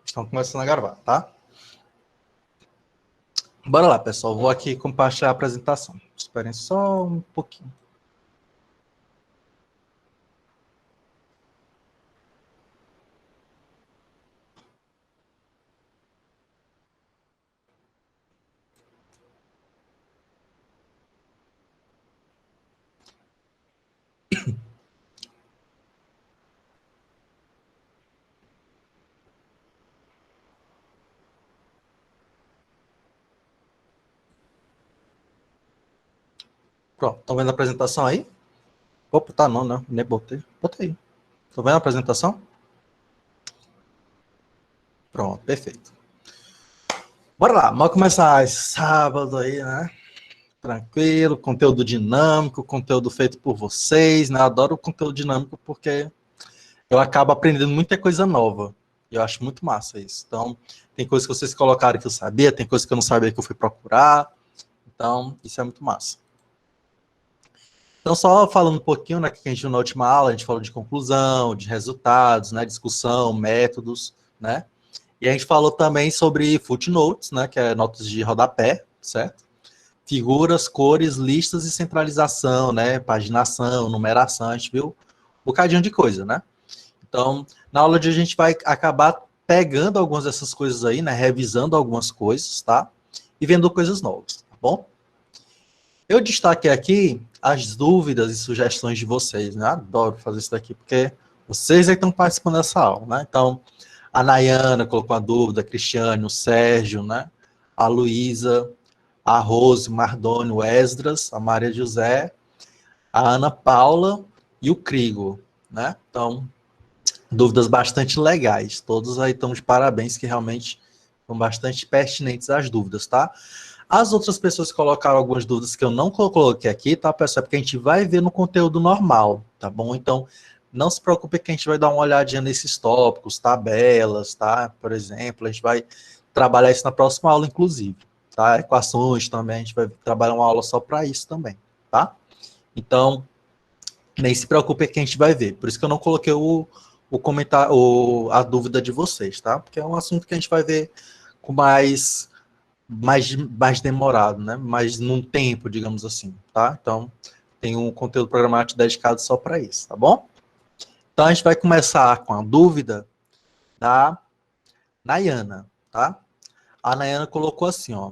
Estão começando a gravar, tá? Bora lá, pessoal. Vou aqui compartilhar a apresentação. Esperem só um pouquinho. Pronto, estão vendo a apresentação aí? Opa, tá não, né? Nem botei. Botei. Estão vendo a apresentação? Pronto, perfeito. Bora lá, vamos começar esse sábado aí, né? Tranquilo, conteúdo dinâmico, conteúdo feito por vocês, né? Eu adoro o conteúdo dinâmico porque eu acabo aprendendo muita coisa nova. E eu acho muito massa isso. Então, tem coisas que vocês colocaram que eu sabia, tem coisas que eu não sabia que eu fui procurar. Então, isso é muito massa. Então, só falando um pouquinho, né, que a gente viu na última aula, a gente falou de conclusão, de resultados, né, discussão, métodos, né? E a gente falou também sobre footnotes, né, que é notas de rodapé, certo? Figuras, cores, listas e centralização, né, paginação, numeração, a gente viu um bocadinho de coisa, né? Então, na aula de hoje a gente vai acabar pegando algumas dessas coisas aí, né, revisando algumas coisas, tá? E vendo coisas novas, tá bom? Eu destaquei aqui as dúvidas e sugestões de vocês, né? Adoro fazer isso daqui, porque vocês aí estão participando dessa aula, né? Então, a Nayana colocou a dúvida, a Cristiane, o Sérgio, né? A Luísa, a Rose, o Mardônio, o Esdras, a Maria José, a Ana Paula e o Crigo, né? Então, dúvidas bastante legais. Todos aí estão de parabéns, que realmente são bastante pertinentes às dúvidas, tá? As outras pessoas colocaram algumas dúvidas que eu não coloquei aqui, tá, pessoal? Porque a gente vai ver no conteúdo normal, tá bom? Então, não se preocupe que a gente vai dar uma olhadinha nesses tópicos, tabelas, tá? Por exemplo, a gente vai trabalhar isso na próxima aula, inclusive, tá? Equações também, a gente vai trabalhar uma aula só para isso também, tá? Então, nem se preocupe que a gente vai ver. Por isso que eu não coloquei o comentário, a dúvida de vocês, tá? Porque é um assunto que a gente vai ver com mais demorado, né? Mais num tempo, digamos assim, tá? Então, tem um conteúdo programático dedicado só para isso, tá bom? Então, a gente vai começar com a dúvida da Nayana, tá? A Nayana colocou assim, ó.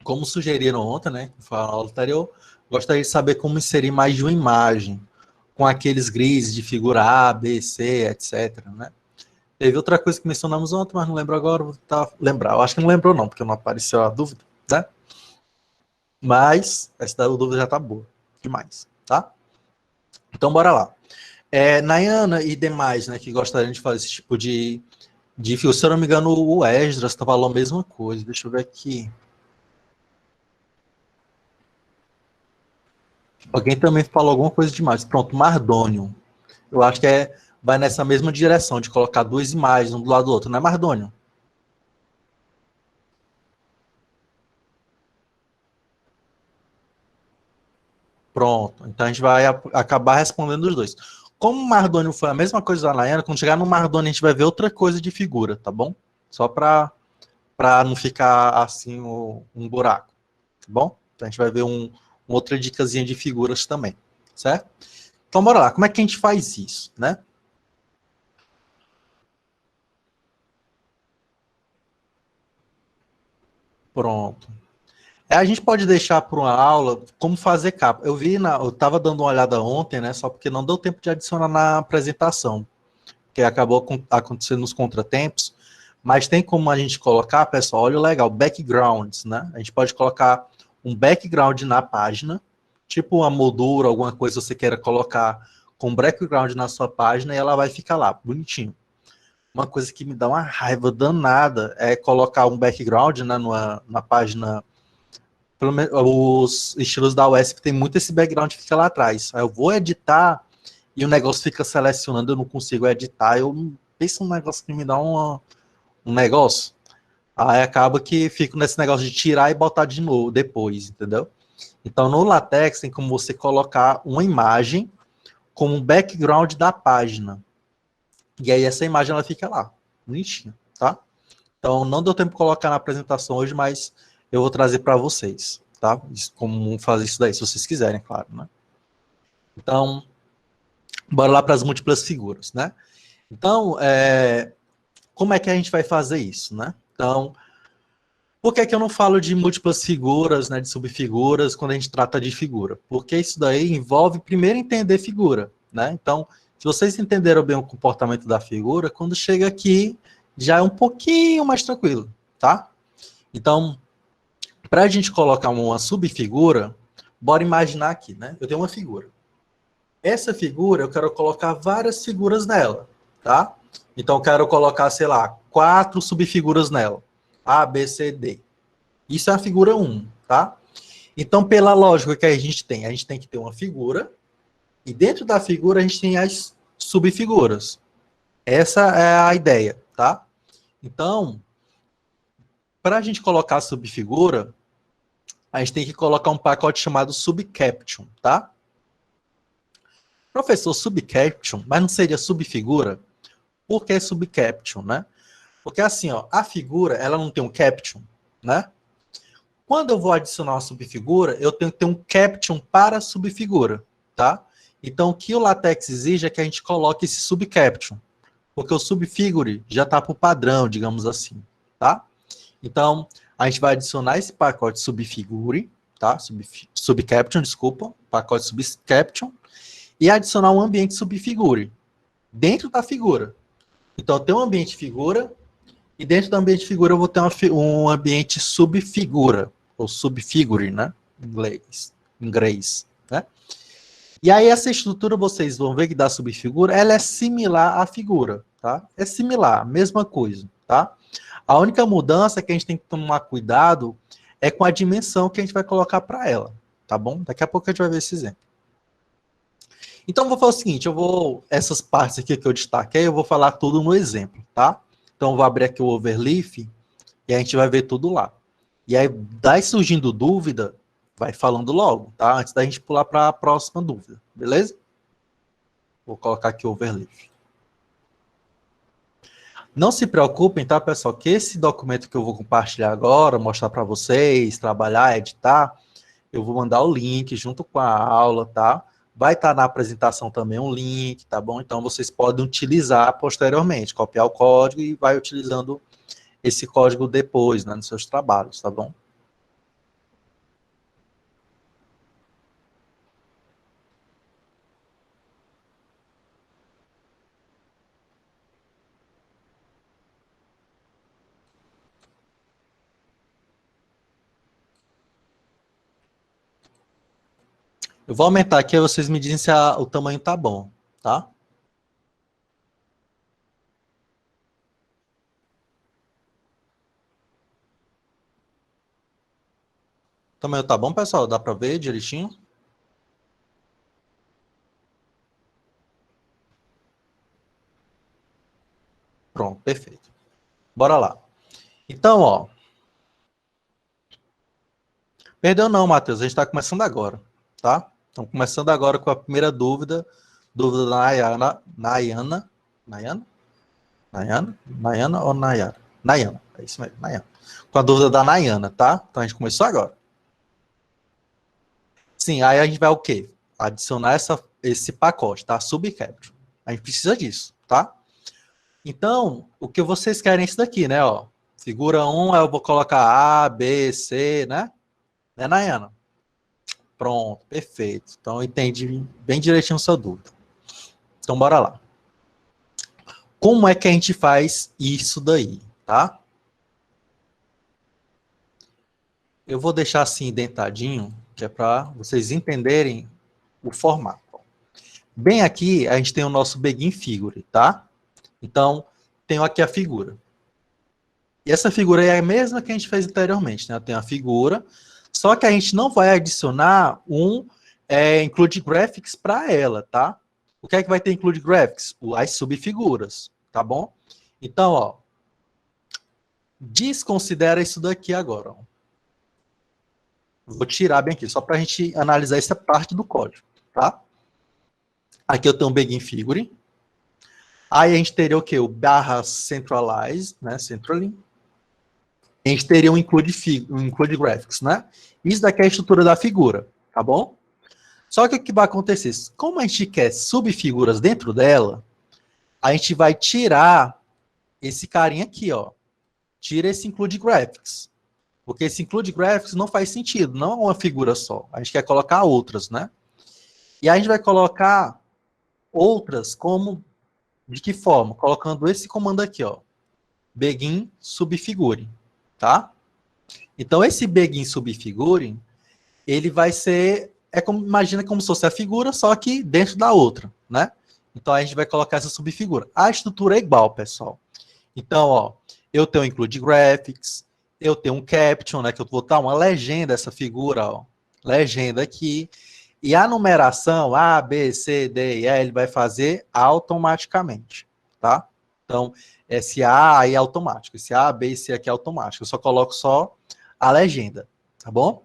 Como sugeriram ontem, né? Que foi a aula anterior, gostaria de saber como inserir mais de uma imagem com aqueles grises de figura A, B, C, etc, né? Teve outra coisa que mencionamos ontem, mas não lembro agora, vou tentar lembrar. Eu acho que não lembrou não, porque não apareceu a dúvida, né? Mas essa dúvida já tá boa demais, tá? Então, bora lá. Nayana e demais, né, que gostariam de fazer esse tipo de fio. Se eu não me engano, o Esdras falou a mesma coisa. Deixa eu ver aqui. Alguém também falou alguma coisa demais. Pronto, Mardônio. Eu acho que vai nessa mesma direção, de colocar duas imagens um do lado do outro, não é, Mardônio? Pronto. Então a gente vai acabar respondendo os dois. Como o Mardônio foi a mesma coisa da Nayana, quando chegar no Mardônio a gente vai ver outra coisa de figura, tá bom? Só para não ficar assim um buraco, tá bom? Então a gente vai ver uma outra dicasinha de figuras também, certo? Então bora lá, como é que a gente faz isso, né? Pronto. A gente pode deixar para uma aula como fazer capa. Eu estava dando uma olhada ontem, né? Só porque não deu tempo de adicionar na apresentação, que acabou acontecendo nos contratempos. Mas tem como a gente colocar, pessoal, olha o legal, backgrounds, né? A gente pode colocar um background na página, tipo uma moldura, alguma coisa que você queira colocar com background na sua página e ela vai ficar lá, bonitinho. Uma coisa que me dá uma raiva danada é colocar um background, né, numa página. Pelo menos os estilos da UESP tem muito esse background que fica lá atrás. Aí eu vou editar e o negócio fica selecionando, eu não consigo editar. Eu penso um negócio que me dá um negócio. Aí acaba que fico nesse negócio de tirar e botar de novo depois, entendeu? Então no LaTeX tem como você colocar uma imagem como um background da página. E aí essa imagem ela fica lá, bonitinha, tá? Então, não deu tempo de colocar na apresentação hoje, mas eu vou trazer para vocês, tá? Como fazer isso daí, se vocês quiserem, claro, né? Então, bora lá para as múltiplas figuras, né? Então, como é que a gente vai fazer isso, né? Então, por que que eu não falo de múltiplas figuras, né, de subfiguras, quando a gente trata de figura? Porque isso daí envolve primeiro entender figura, né? Então, se vocês entenderam bem o comportamento da figura, quando chega aqui, já é um pouquinho mais tranquilo, tá? Então, para a gente colocar uma subfigura, bora imaginar aqui, né? Eu tenho uma figura. Essa figura, eu quero colocar várias figuras nela, tá? Então, eu quero colocar, sei lá, 4 subfiguras nela. A, B, C, D. Isso é a figura 1, tá? Então, pela lógica que a gente tem que ter uma figura, e dentro da figura a gente tem as subfiguras. Essa é a ideia, tá? Então, para a gente colocar a subfigura, a gente tem que colocar um pacote chamado subcaption, tá? Professor, subcaption, mas não seria subfigura? Por que subcaption, né? Porque assim, ó, a figura, ela não tem um caption, né? Quando eu vou adicionar uma subfigura, eu tenho que ter um caption para a subfigura, tá? Então, o que o LaTeX exige é que a gente coloque esse subcaption, porque o subfigure já está por padrão, digamos assim, tá? Então, a gente vai adicionar esse pacote subfigure, tá? Subcaption, desculpa, pacote subcaption, e adicionar um ambiente subfigure dentro da figura. Então, eu tenho um ambiente figura, e dentro do ambiente figura eu vou ter um ambiente subfigura, ou subfigure, né? Inglês, né? E aí essa estrutura, vocês vão ver que da subfigura, ela é similar à figura, tá? É similar, mesma coisa, tá? A única mudança que a gente tem que tomar cuidado é com a dimensão que a gente vai colocar para ela, tá bom? Daqui a pouco a gente vai ver esse exemplo. Então, eu vou fazer o seguinte, essas partes aqui que eu destaquei, eu vou falar tudo no exemplo, tá? Então, eu vou abrir aqui o overleaf e a gente vai ver tudo lá. E aí, daí surgindo dúvida, vai falando logo, tá? Antes da gente pular para a próxima dúvida, beleza? Vou colocar aqui o overleaf. Não se preocupem, tá, pessoal, que esse documento que eu vou compartilhar agora, mostrar para vocês, trabalhar, editar, eu vou mandar o link junto com a aula, tá? Vai estar na apresentação também um link, tá bom? Então, vocês podem utilizar posteriormente, copiar o código e vai utilizando esse código depois, né, nos seus trabalhos, tá bom? Eu vou aumentar aqui, vocês me dizem se o tamanho tá bom, tá? O tamanho tá bom, pessoal? Dá para ver direitinho? Pronto, perfeito. Bora lá. Então, ó. Perdeu não, Matheus. A gente está começando agora, tá? Então, começando agora com a primeira dúvida. Dúvida da Nayana. Nayana? Nayana ou Nayara? Nayana, é isso mesmo, Nayana. Com a dúvida da Nayana, tá? Então, a gente começou agora. Sim, aí a gente vai o quê? Adicionar esse pacote, tá? Subcapture. A gente precisa disso, tá? Então, o que vocês querem é isso daqui, né? Ó, figura 1, eu vou colocar A, B, C, né? Né, Nayana? Pronto, perfeito. Então, eu entendi bem direitinho a sua dúvida. Então, bora lá. Como é que a gente faz isso daí, tá? Eu vou deixar assim indentadinho, que é para vocês entenderem o formato. Bem aqui, a gente tem o nosso begin figure, tá? Então, tenho aqui a figura. E essa figura é a mesma que a gente fez anteriormente, né? Tem a figura, só que a gente não vai adicionar um include graphics para ela, tá? O que é que vai ter include graphics? As subfiguras, tá bom? Então, ó, desconsidera isso daqui agora. Ó. Vou tirar bem aqui, só para a gente analisar essa parte do código, tá? Aqui eu tenho um begin figure. Aí a gente teria o quê? O barra centralize, né? Centrally. A gente teria um include graphics, né? Isso daqui é a estrutura da figura, tá bom? Só que o que vai acontecer? Como a gente quer subfiguras dentro dela, a gente vai tirar esse carinha aqui, ó. Tira esse include graphics. Porque esse include graphics não faz sentido, não é uma figura só. A gente quer colocar outras, né? E a gente vai colocar outras como de que forma? Colocando esse comando aqui, ó. Begin subfigure, tá? Então esse begin subfigure, ele vai ser como imagina como se fosse a figura, só que dentro da outra, né? Então a gente vai colocar essa subfigura. A estrutura é igual, pessoal. Então, ó, eu tenho include graphics, eu tenho um caption, né, que eu vou botar uma legenda essa figura, ó. Legenda aqui. E a numeração A, B, C, D e E, ele vai fazer automaticamente, tá? Então, esse A aí é automático, esse A, B e C aqui é automático. Eu só coloco só a legenda, tá bom?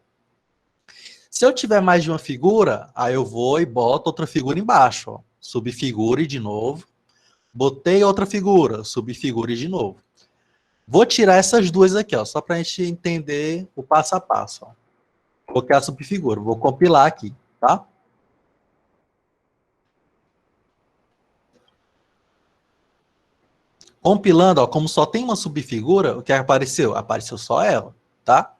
Se eu tiver mais de uma figura, aí eu vou e boto outra figura embaixo, ó. Subfigure de novo. Botei outra figura, subfigure de novo. Vou tirar essas duas aqui, ó, só para a gente entender o passo a passo. Ó. Coloquei a subfigura, vou compilar aqui, tá? Compilando, ó, como só tem uma subfigura, o que apareceu? Apareceu só ela, tá?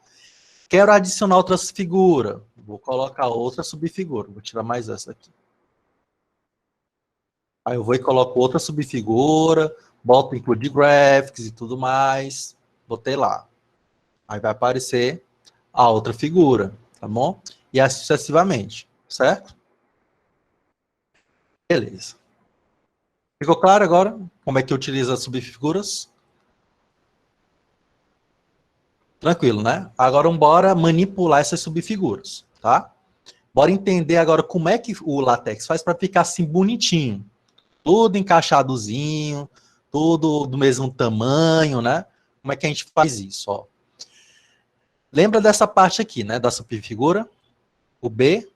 Quero adicionar outras figuras. Vou colocar outra subfigura. Vou tirar mais essa aqui. Aí eu vou e coloco outra subfigura, boto include graphics e tudo mais. Botei lá. Aí vai aparecer a outra figura, tá bom? E assim sucessivamente, certo? Beleza. Ficou claro agora como é que utiliza as subfiguras? Tranquilo, né? Agora bora manipular essas subfiguras, tá? Bora entender agora como é que o LaTeX faz para ficar assim bonitinho. Tudo encaixadozinho, tudo do mesmo tamanho, né? Como é que a gente faz isso, ó? Lembra dessa parte aqui, né, da subfigura? O B.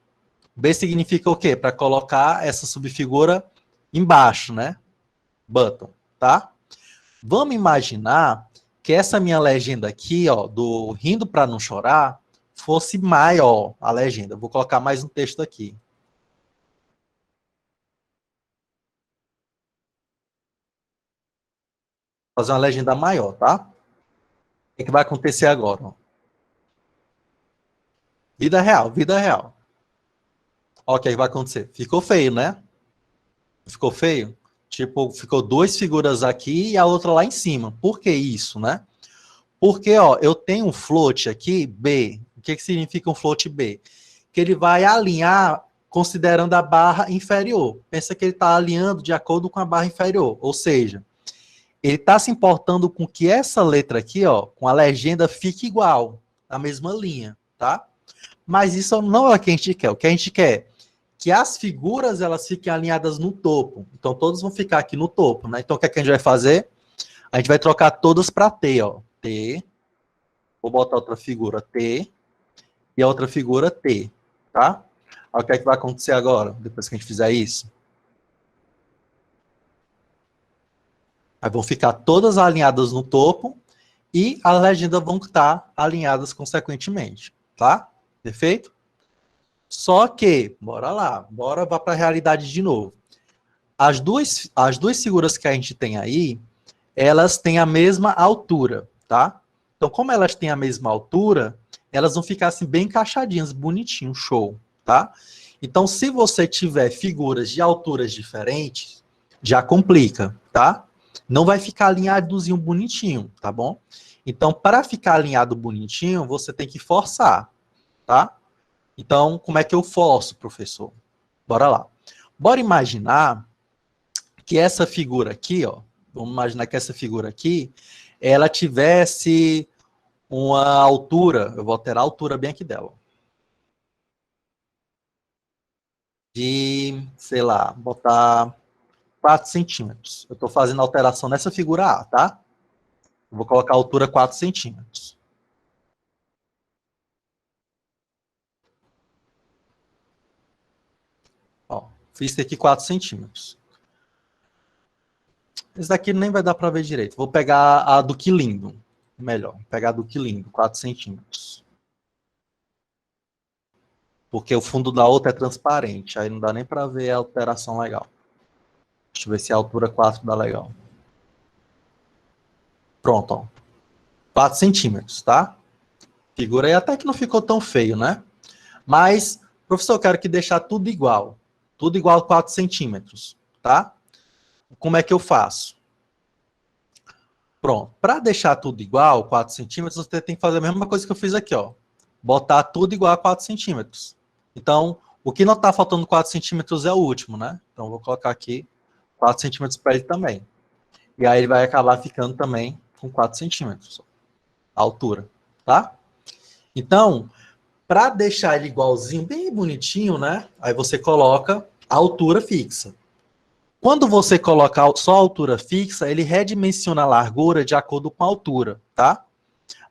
B significa o quê? Para colocar essa subfigura embaixo, né? Button, tá? Vamos imaginar que essa minha legenda aqui, ó, do rindo para não chorar, fosse maior a legenda. Vou colocar mais um texto aqui. Fazer uma legenda maior, tá? O que vai acontecer agora? Ó? Vida real, vida real. Ó, o que vai acontecer? Ficou feio, né? Ficou feio? Tipo, ficou duas figuras aqui e a outra lá em cima. Por que isso, né? Porque, ó, eu tenho um float aqui, B. O que significa um float B? Que ele vai alinhar considerando a barra inferior. Pensa que ele está alinhando de acordo com a barra inferior. Ou seja, ele está se importando com que essa letra aqui, ó, com a legenda, fique igual, na mesma linha, tá? Mas isso não é o que a gente quer. O que a gente quer é que as figuras elas fiquem alinhadas no topo. Então, todos vão ficar aqui no topo, né? Então, o que, é que a gente vai fazer? A gente vai trocar todas para T, ó. T. Vou botar outra figura T e a outra figura T, tá? Aí, o que é que vai acontecer agora, depois que a gente fizer isso? Aí vão ficar todas alinhadas no topo e as legendas vão estar alinhadas consequentemente, tá? Perfeito? Só que, bora lá, bora vá para a realidade de novo. As duas figuras que a gente tem aí, elas têm a mesma altura, tá? Então, como elas têm a mesma altura, elas vão ficar assim bem encaixadinhas, bonitinho, show, tá? Então, se você tiver figuras de alturas diferentes, já complica, tá? Não vai ficar alinhadozinho bonitinho, tá bom? Então, para ficar alinhado bonitinho, você tem que forçar, tá? Então, como é que eu forço, professor? Bora lá. Bora imaginar que essa figura aqui, ó, vamos imaginar que essa figura aqui, ela tivesse uma altura, eu vou alterar a altura bem aqui dela, de, sei lá, botar 4 centímetros. Eu estou fazendo alteração nessa figura A, tá? Eu vou colocar a altura 4 centímetros. Ó, fiz aqui 4 centímetros. Esse daqui nem vai dar para ver direito. Vou pegar a do quilindo. Melhor, vou pegar a do quilindo, 4 centímetros. Porque o fundo da outra é transparente, aí não dá nem para ver a alteração legal. Deixa eu ver se a altura 4 dá legal. Pronto, ó. 4 centímetros, tá? Figura aí até que não ficou tão feio, né? Mas, professor, eu quero que deixar tudo igual. Tudo igual a 4 centímetros, tá? Como é que eu faço? Pronto. Para deixar tudo igual, 4 centímetros, você tem que fazer a mesma coisa que eu fiz aqui, ó. Botar tudo igual a 4 centímetros. Então, o que não está faltando 4 centímetros é o último, né? Então, vou colocar aqui 4 centímetros para ele também. E aí ele vai acabar ficando também com 4 centímetros. A altura, tá? Então, para deixar ele igualzinho, bem bonitinho, né? Aí você coloca a altura fixa. Quando você coloca só a altura fixa, ele redimensiona a largura de acordo com a altura, tá?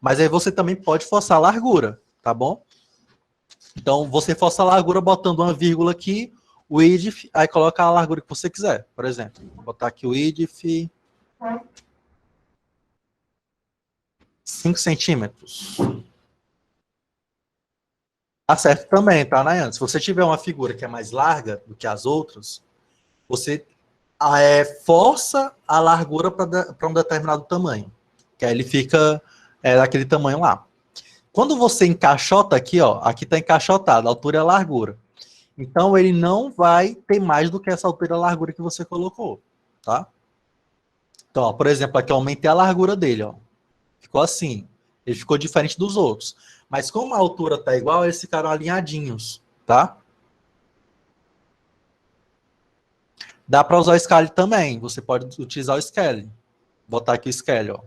Mas aí você também pode forçar a largura, tá bom? Então, você força a largura botando uma vírgula aqui, o width, aí coloca a largura que você quiser. Por exemplo, vou botar aqui o width 5 centímetros. Tá certo também, tá, Nayane? Se você tiver uma figura que é mais larga do que as outras, você força a largura para um determinado tamanho. Que aí ele fica daquele tamanho lá. Quando você encaixota aqui, ó, aqui está encaixotado, a altura e a largura. Então, ele não vai ter mais do que essa altura e a largura que você colocou, tá? Então, ó, por exemplo, aqui eu aumentei a largura dele, ó. Ficou assim. Ele ficou diferente dos outros. Mas como a altura tá igual, eles ficaram alinhadinhos, tá? Dá para usar o scale também. Você pode utilizar o scale. Botar aqui o scale, ó.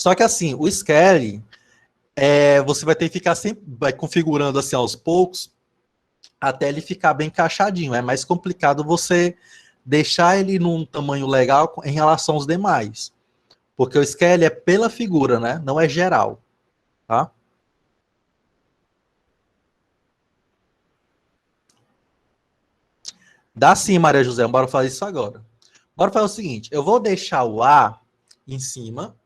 Só que assim, o scale, você vai ter que ficar sempre, vai configurando assim aos poucos, até ele ficar bem encaixadinho. É mais complicado você deixar ele num tamanho legal em relação aos demais. Porque o scale é pela figura, né? Não é geral, tá? Dá sim, Maria José. Bora fazer isso agora. Bora fazer o seguinte. Eu vou deixar o A em cima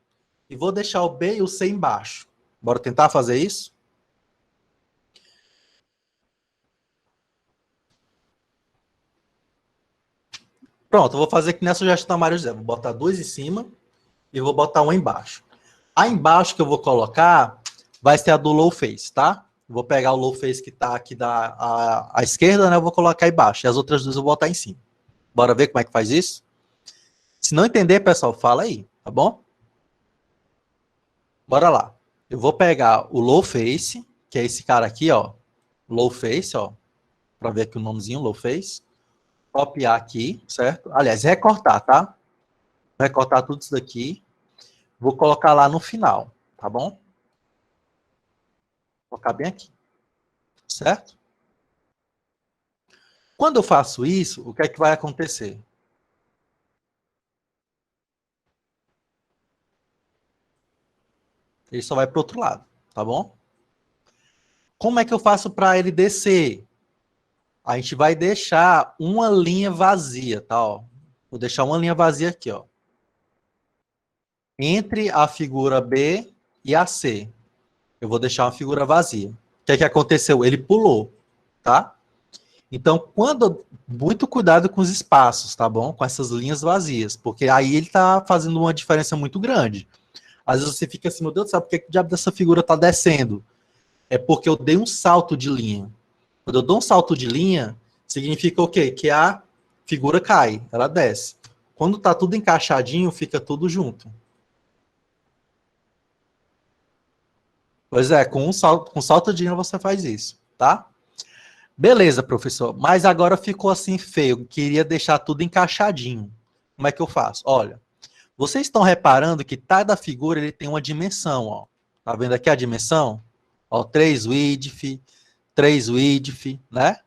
e vou deixar o B e o C embaixo. Bora tentar fazer isso? Pronto, eu vou fazer aqui nessa sugestão da Maria José. Vou botar 2 em cima e vou botar um embaixo. A embaixo que eu vou colocar vai ser a do low face, tá? Vou pegar o low face que tá aqui à esquerda, né? Eu vou colocar embaixo. E as outras duas eu vou botar em cima. Bora ver como é que faz isso? Se não entender, pessoal, fala aí, tá bom? Bora lá. Eu vou pegar o low face, que é esse cara aqui, ó. Low face, ó. Para ver aqui o nomezinho, low face. Copiar aqui, certo? Aliás, recortar, tá? Recortar tudo isso daqui. Vou colocar lá no final, tá bom? Vou colocar bem aqui, certo? Quando eu faço isso, o que é que vai acontecer? Ele só vai para o outro lado, tá bom? Como é que eu faço para ele descer? A gente vai deixar uma linha vazia, tá? Ó. Vou deixar uma linha vazia aqui, ó. Entre a figura B e a C. Eu vou deixar uma figura vazia. O que é que aconteceu? Ele pulou, tá? Então, muito cuidado com os espaços, tá bom? Com essas linhas vazias, porque aí ele tá fazendo uma diferença muito grande. Às vezes você fica assim, meu Deus do céu, por que o diabo dessa figura tá descendo? É porque eu dei um salto de linha. Quando eu dou um salto de linha, significa o quê? Que a figura cai, ela desce. Quando tá tudo encaixadinho, fica tudo junto. Pois é, com salto de linha você faz isso, tá? Beleza, professor. Mas agora ficou assim feio. Eu queria deixar tudo encaixadinho. Como é que eu faço? Olha, vocês estão reparando que cada figura ele tem uma dimensão, ó. Tá vendo aqui a dimensão? Ó, 3 width, 3 width, né?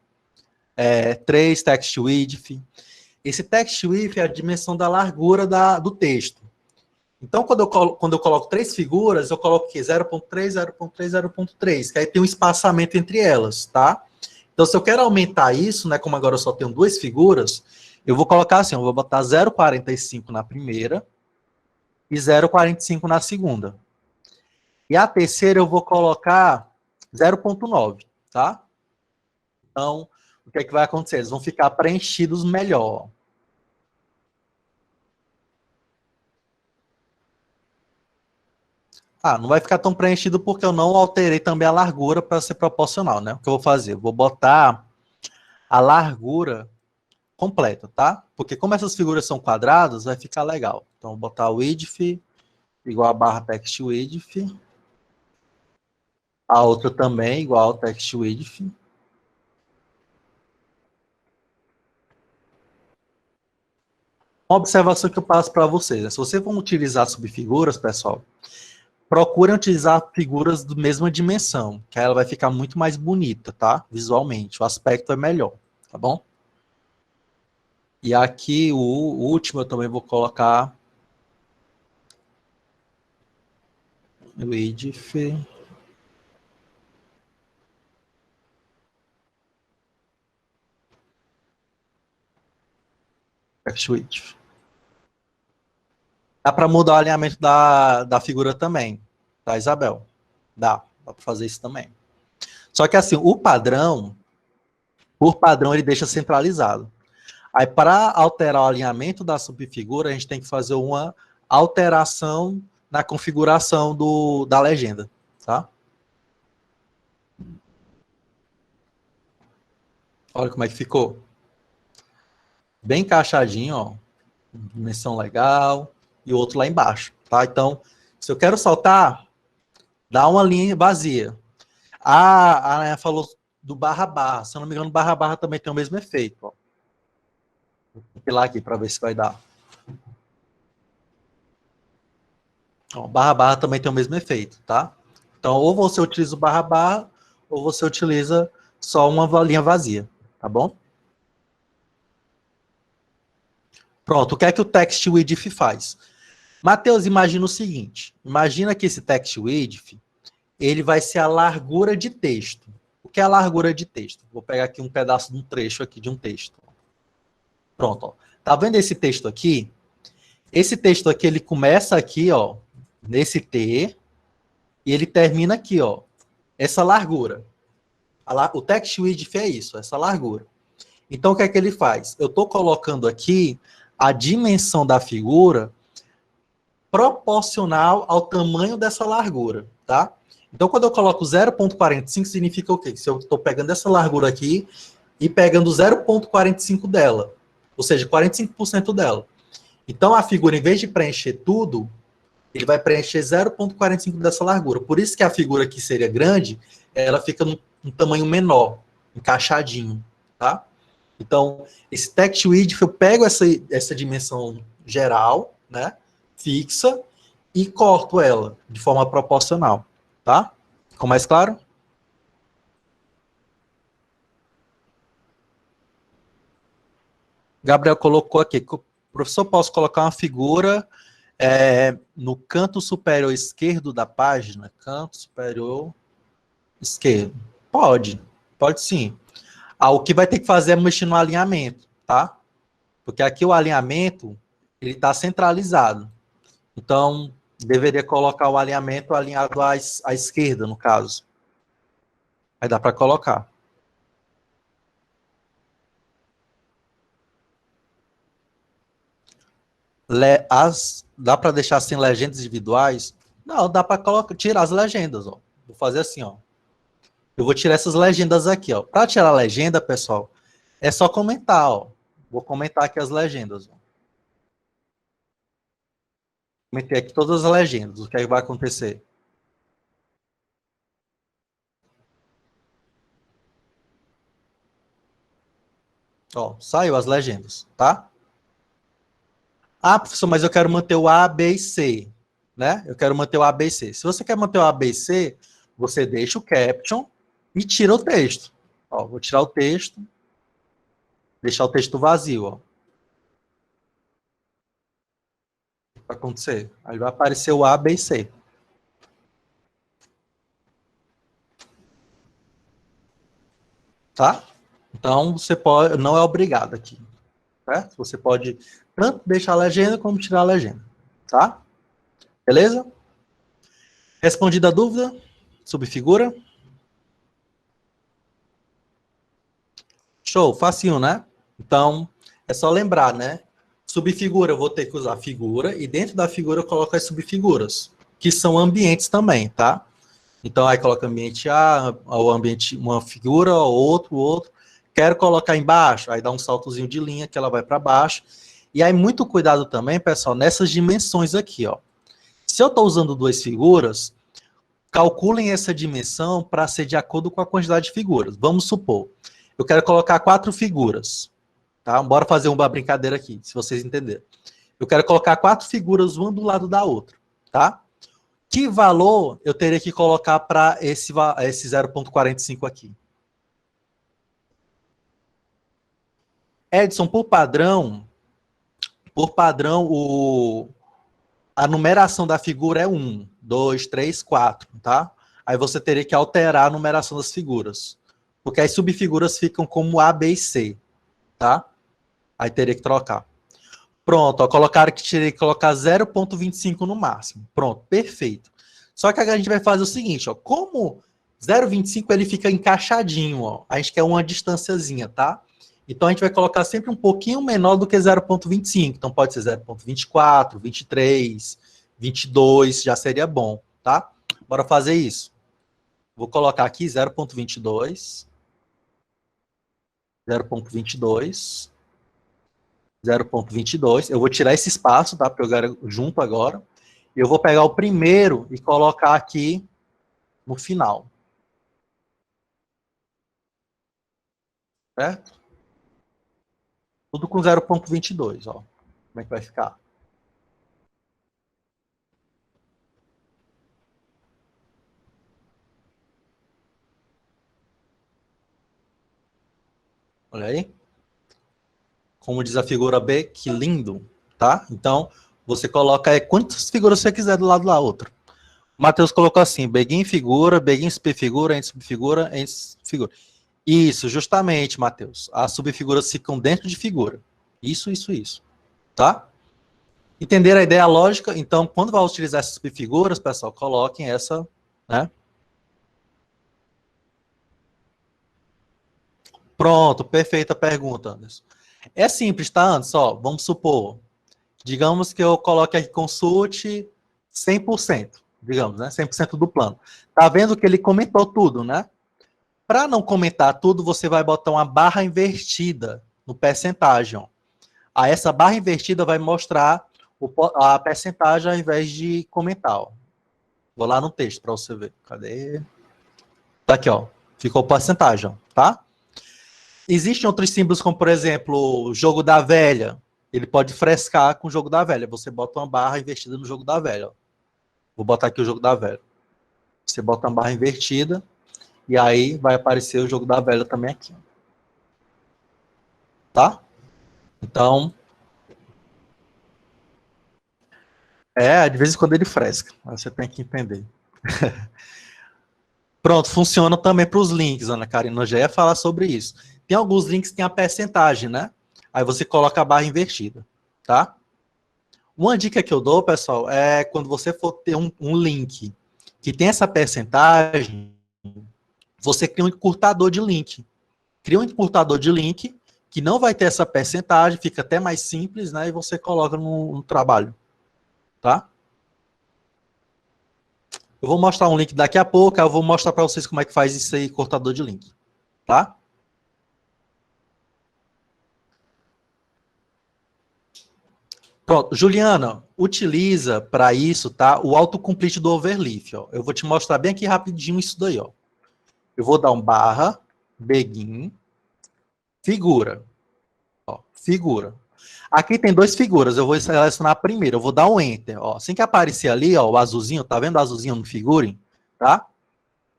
3 text width. Esse text width é a dimensão da largura do texto. Então, quando eu coloco 3 figuras, eu coloco aqui 0.3, 0.3, 0.3, que aí tem um espaçamento entre elas, tá? Então, se eu quero aumentar isso, né, como agora eu só tenho 2 figuras, Eu vou colocar assim, eu vou botar 0,45 na primeira e 0,45 na segunda. E a terceira eu vou colocar 0,9, tá? Então, o que é que vai acontecer? Eles vão ficar preenchidos melhor. Ah, não vai ficar tão preenchido porque eu não alterei também a largura para ser proporcional, né? O que eu vou fazer? Eu vou botar a largura completa, tá? Porque como essas figuras são quadradas, vai ficar legal. Então, vou botar o width igual a barra text width. A outra também igual ao text width. Uma observação que eu passo para vocês, né? Se vocês vão utilizar subfiguras, pessoal, procurem utilizar figuras da mesma dimensão, que aí ela vai ficar muito mais bonita, tá? Visualmente, o aspecto é melhor, tá bom? E aqui o último eu também vou colocar o width. Text width. Dá para mudar o alinhamento da figura também, tá, Isabel? Dá para fazer isso também. Só que assim, o padrão, por padrão, ele deixa centralizado. Aí, para alterar o alinhamento da subfigura, a gente tem que fazer uma alteração na configuração da legenda, tá? Olha como é que ficou. Bem encaixadinho, ó. Dimensão legal. E o outro lá embaixo, tá? Então, se eu quero saltar, dá uma linha vazia. A Ana falou do barra barra. Se eu não me engano, barra barra também tem o mesmo efeito, ó. Vou pilar aqui para ver se vai dar. Ó, barra barra também tem o mesmo efeito, tá? Então, ou você utiliza o barra barra, ou você utiliza só uma linha vazia, tá bom? Pronto, o que é que o text width faz? Matheus, imagina o seguinte, imagina que esse text width, ele vai ser a largura de texto. O que é a largura de texto? Vou pegar aqui um pedaço de um trecho aqui de um texto. Pronto, ó. Tá vendo esse texto aqui? Esse texto aqui, ele começa aqui, ó, nesse T, e ele termina aqui, ó, essa largura. O text width é isso, essa largura. Então, o que é que ele faz? Eu estou colocando aqui a dimensão da figura proporcional ao tamanho dessa largura, tá? Então, quando eu coloco 0,45, significa o quê? Se eu estou pegando essa largura aqui e pegando 0,45 dela, ou seja, 45% dela. Então, a figura, em vez de preencher tudo, ele vai preencher 0,45 dessa largura. Por isso que a figura que seria grande, ela fica num tamanho menor, encaixadinho, tá? Então, esse text width, eu pego essa dimensão geral, né, fixa, e corto ela de forma proporcional, tá? Ficou mais claro? Gabriel colocou aqui, professor, posso colocar uma figura no canto superior esquerdo da página? Canto superior esquerdo. Pode sim. O que vai ter que fazer é mexer no alinhamento, tá? Porque aqui o alinhamento, ele está centralizado. Então, deveria colocar o alinhamento alinhado à esquerda, no caso. Aí dá para colocar. Dá para deixar sem legendas individuais? Não, dá para tirar as legendas, ó. Vou fazer assim, ó. Eu vou tirar essas legendas aqui, ó. Para tirar a legenda, pessoal, é só comentar, ó. Vou comentar aqui as legendas, ó. Comentei aqui todas as legendas. O que aí vai acontecer? Ó, saiu as legendas, tá? Ah, professor, mas eu quero manter o A, B e C, né? Eu quero manter o A, B e C. Se você quer manter o A, B e C, você deixa o caption e tira o texto. Ó, vou tirar o texto, deixar o texto vazio, ó. Vai acontecer. Aí vai aparecer o A, B e C. Tá? Então, você pode, não é obrigado aqui. certo? Você pode tanto deixar a legenda como tirar a legenda, tá? Beleza? Respondida a dúvida sobre figura? Show, facinho, né? Então, é só lembrar, né? Subfigura, eu vou ter que usar a figura, e dentro da figura eu coloco as subfiguras, que são ambientes também, tá? Então, aí coloca ambiente A, o ambiente, uma figura, outro. Quero colocar embaixo, aí dá um saltozinho de linha que ela vai para baixo. E aí, muito cuidado também, pessoal, nessas dimensões aqui, ó. Se eu estou usando duas figuras, calculem essa dimensão para ser de acordo com a quantidade de figuras. Vamos supor, eu quero colocar 4 figuras, tá? Bora fazer uma brincadeira aqui, se vocês entenderem. Eu quero colocar 4 figuras, uma do lado da outra, tá? Que valor eu teria que colocar para esse 0,45 aqui? Edson, por padrão, a numeração da figura é 1, 2, 3, 4, tá? Aí você teria que alterar a numeração das figuras. Porque as subfiguras ficam como A, B e C, tá? Aí teria que trocar. Pronto, ó, colocaram que teria que colocar 0,25 no máximo. Pronto, perfeito. Só que a gente vai fazer o seguinte, ó, como 0,25 ele fica encaixadinho, ó, a gente quer uma distânciazinha, tá? Então a gente vai colocar sempre um pouquinho menor do que 0,25. Então pode ser 0,24, 23, 22, já seria bom, tá? Bora fazer isso. Vou colocar aqui 0,22, 0,22, 0,22. Eu vou tirar esse espaço, tá? Porque eu quero junto agora. Eu vou pegar o primeiro e colocar aqui no final. Certo? Tudo com 0,22, ó. Como é que vai ficar? Olha aí. Como diz a figura B, que lindo, tá? Então, você coloca quantas figuras você quiser do lado da outra. O Matheus colocou assim, begin figura, begin subfigura, end subfigura, end subfigura. Isso, justamente, Matheus. As subfiguras ficam dentro de figura. Isso. Tá? Entenderam a ideia lógica? Então, quando vai utilizar essas subfiguras, pessoal, coloquem essa, né? Pronto, perfeita pergunta, Anderson. É simples, tá, Anderson? Ó, vamos supor, digamos que eu coloque aqui consulte 100%, digamos, né? 100% do plano. Tá vendo que ele comentou tudo, né? Para não comentar tudo, você vai botar uma barra invertida no percentagem, ó. Aí essa barra invertida vai mostrar a percentagem ao invés de comentar, ó. Vou lá no texto para você ver. Cadê? Tá aqui, ó. Ficou porcentagem, ó, tá? Existem outros símbolos, como, por exemplo, o jogo da velha. Ele pode frescar com o jogo da velha. Você bota uma barra invertida no jogo da velha. Ó. Vou botar aqui o jogo da velha. Você bota uma barra invertida e aí vai aparecer o jogo da velha também aqui. Tá? Então, de vez em quando ele fresca. Você tem que entender. Pronto, funciona também para os links, Ana Karina. Eu já ia falar sobre isso. Tem alguns links que tem a percentagem, né? Aí você coloca a barra invertida, tá? Uma dica que eu dou, pessoal, é quando você for ter um link que tem essa percentagem, você cria um encurtador de link. Cria um encurtador de link que não vai ter essa percentagem, fica até mais simples, né? E você coloca no trabalho, tá? Eu vou mostrar um link daqui a pouco, eu vou mostrar para vocês como é que faz isso aí, cortador de link, tá? Pronto, Juliana, utiliza para isso, tá? O autocomplete do overleaf, ó. Eu vou te mostrar bem aqui rapidinho isso daí, ó. Eu vou dar um barra, begin, figura, ó, figura. Aqui tem 2 figuras, eu vou selecionar a primeira, eu vou dar um enter, ó. Assim que aparecer ali, ó, o azulzinho, tá vendo o azulzinho no figure, tá?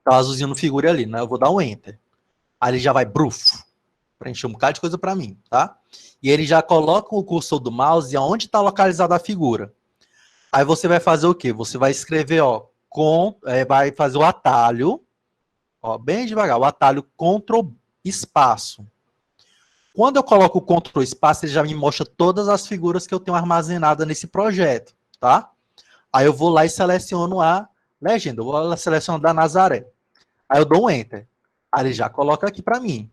Tá o azulzinho no figure ali, né? Eu vou dar um enter. Aí ele já vai, bruf, preencher um bocado de coisa para mim, tá? E ele já coloca o cursor do mouse onde está localizada a figura. Aí você vai fazer o quê? Você vai escrever, ó, vai fazer o atalho, ó, bem devagar, o atalho Ctrl espaço. Quando eu coloco o Ctrl espaço, ele já me mostra todas as figuras que eu tenho armazenadas nesse projeto, tá? Aí eu vou lá e seleciono a legenda. Eu vou lá selecionar da Nazaré. Aí eu dou um Enter. Aí ele já coloca aqui para mim.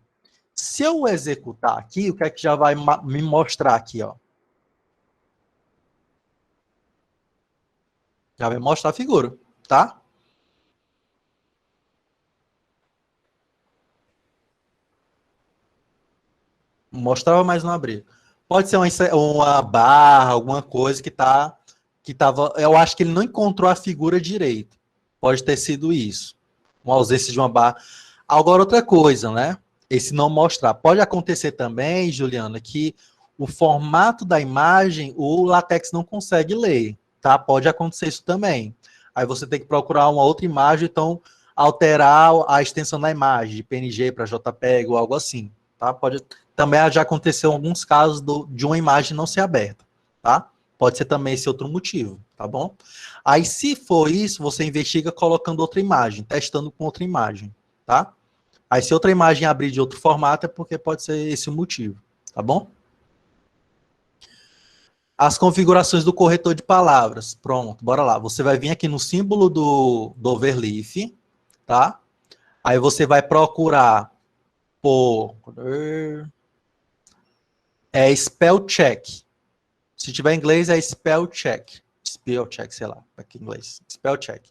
Se eu executar aqui, o que é que já vai me mostrar aqui, ó? Já vai mostrar a figura, tá? Mostrava, mas não abria. Pode ser uma barra, alguma coisa que tava. Eu acho que ele não encontrou a figura direito. Pode ter sido isso. Uma ausência de uma barra. Agora, outra coisa, né? Esse não mostrar. Pode acontecer também, Juliana, que o formato da imagem, o LaTeX não consegue ler, tá? Pode acontecer isso também. Aí você tem que procurar uma outra imagem, então alterar a extensão da imagem, de PNG para JPEG ou algo assim, tá? Pode também já aconteceu em alguns casos de uma imagem não ser aberta, tá? Pode ser também esse outro motivo, tá bom? Aí, se for isso, você investiga colocando outra imagem, testando com outra imagem, tá? Aí, se outra imagem abrir de outro formato, é porque pode ser esse o motivo, tá bom? As configurações do corretor de palavras. Pronto, bora lá. Você vai vir aqui no símbolo do overleaf, tá? Aí você vai procurar por spell check. Se tiver em inglês, é spell check. Spell check, sei lá, aqui em inglês. Spell check.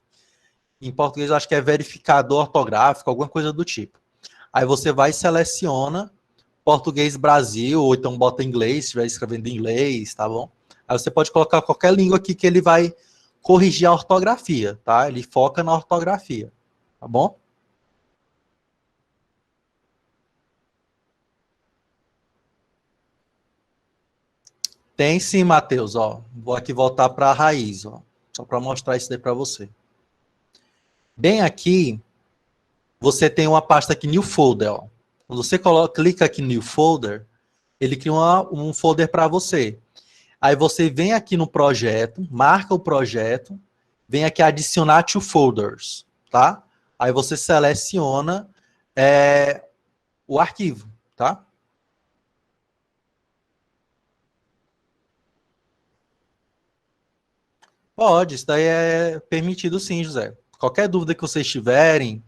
Em português, eu acho que é verificador ortográfico, alguma coisa do tipo. Aí você vai e seleciona português Brasil, ou então bota inglês, se estiver escrevendo em inglês, tá bom? Aí você pode colocar qualquer língua aqui que ele vai corrigir a ortografia, tá? Ele foca na ortografia, tá bom? Tem sim, Matheus, ó. Vou aqui voltar para a raiz, ó. Só para mostrar isso daí para você. Bem aqui, você tem uma pasta aqui, New Folder, ó. Quando você clica aqui New Folder, ele cria um folder para você. Aí você vem aqui no projeto, marca o projeto, vem aqui adicionar to folders, tá? Aí você seleciona o arquivo, tá? Pode, isso daí é permitido sim, José. Qualquer dúvida que vocês tiverem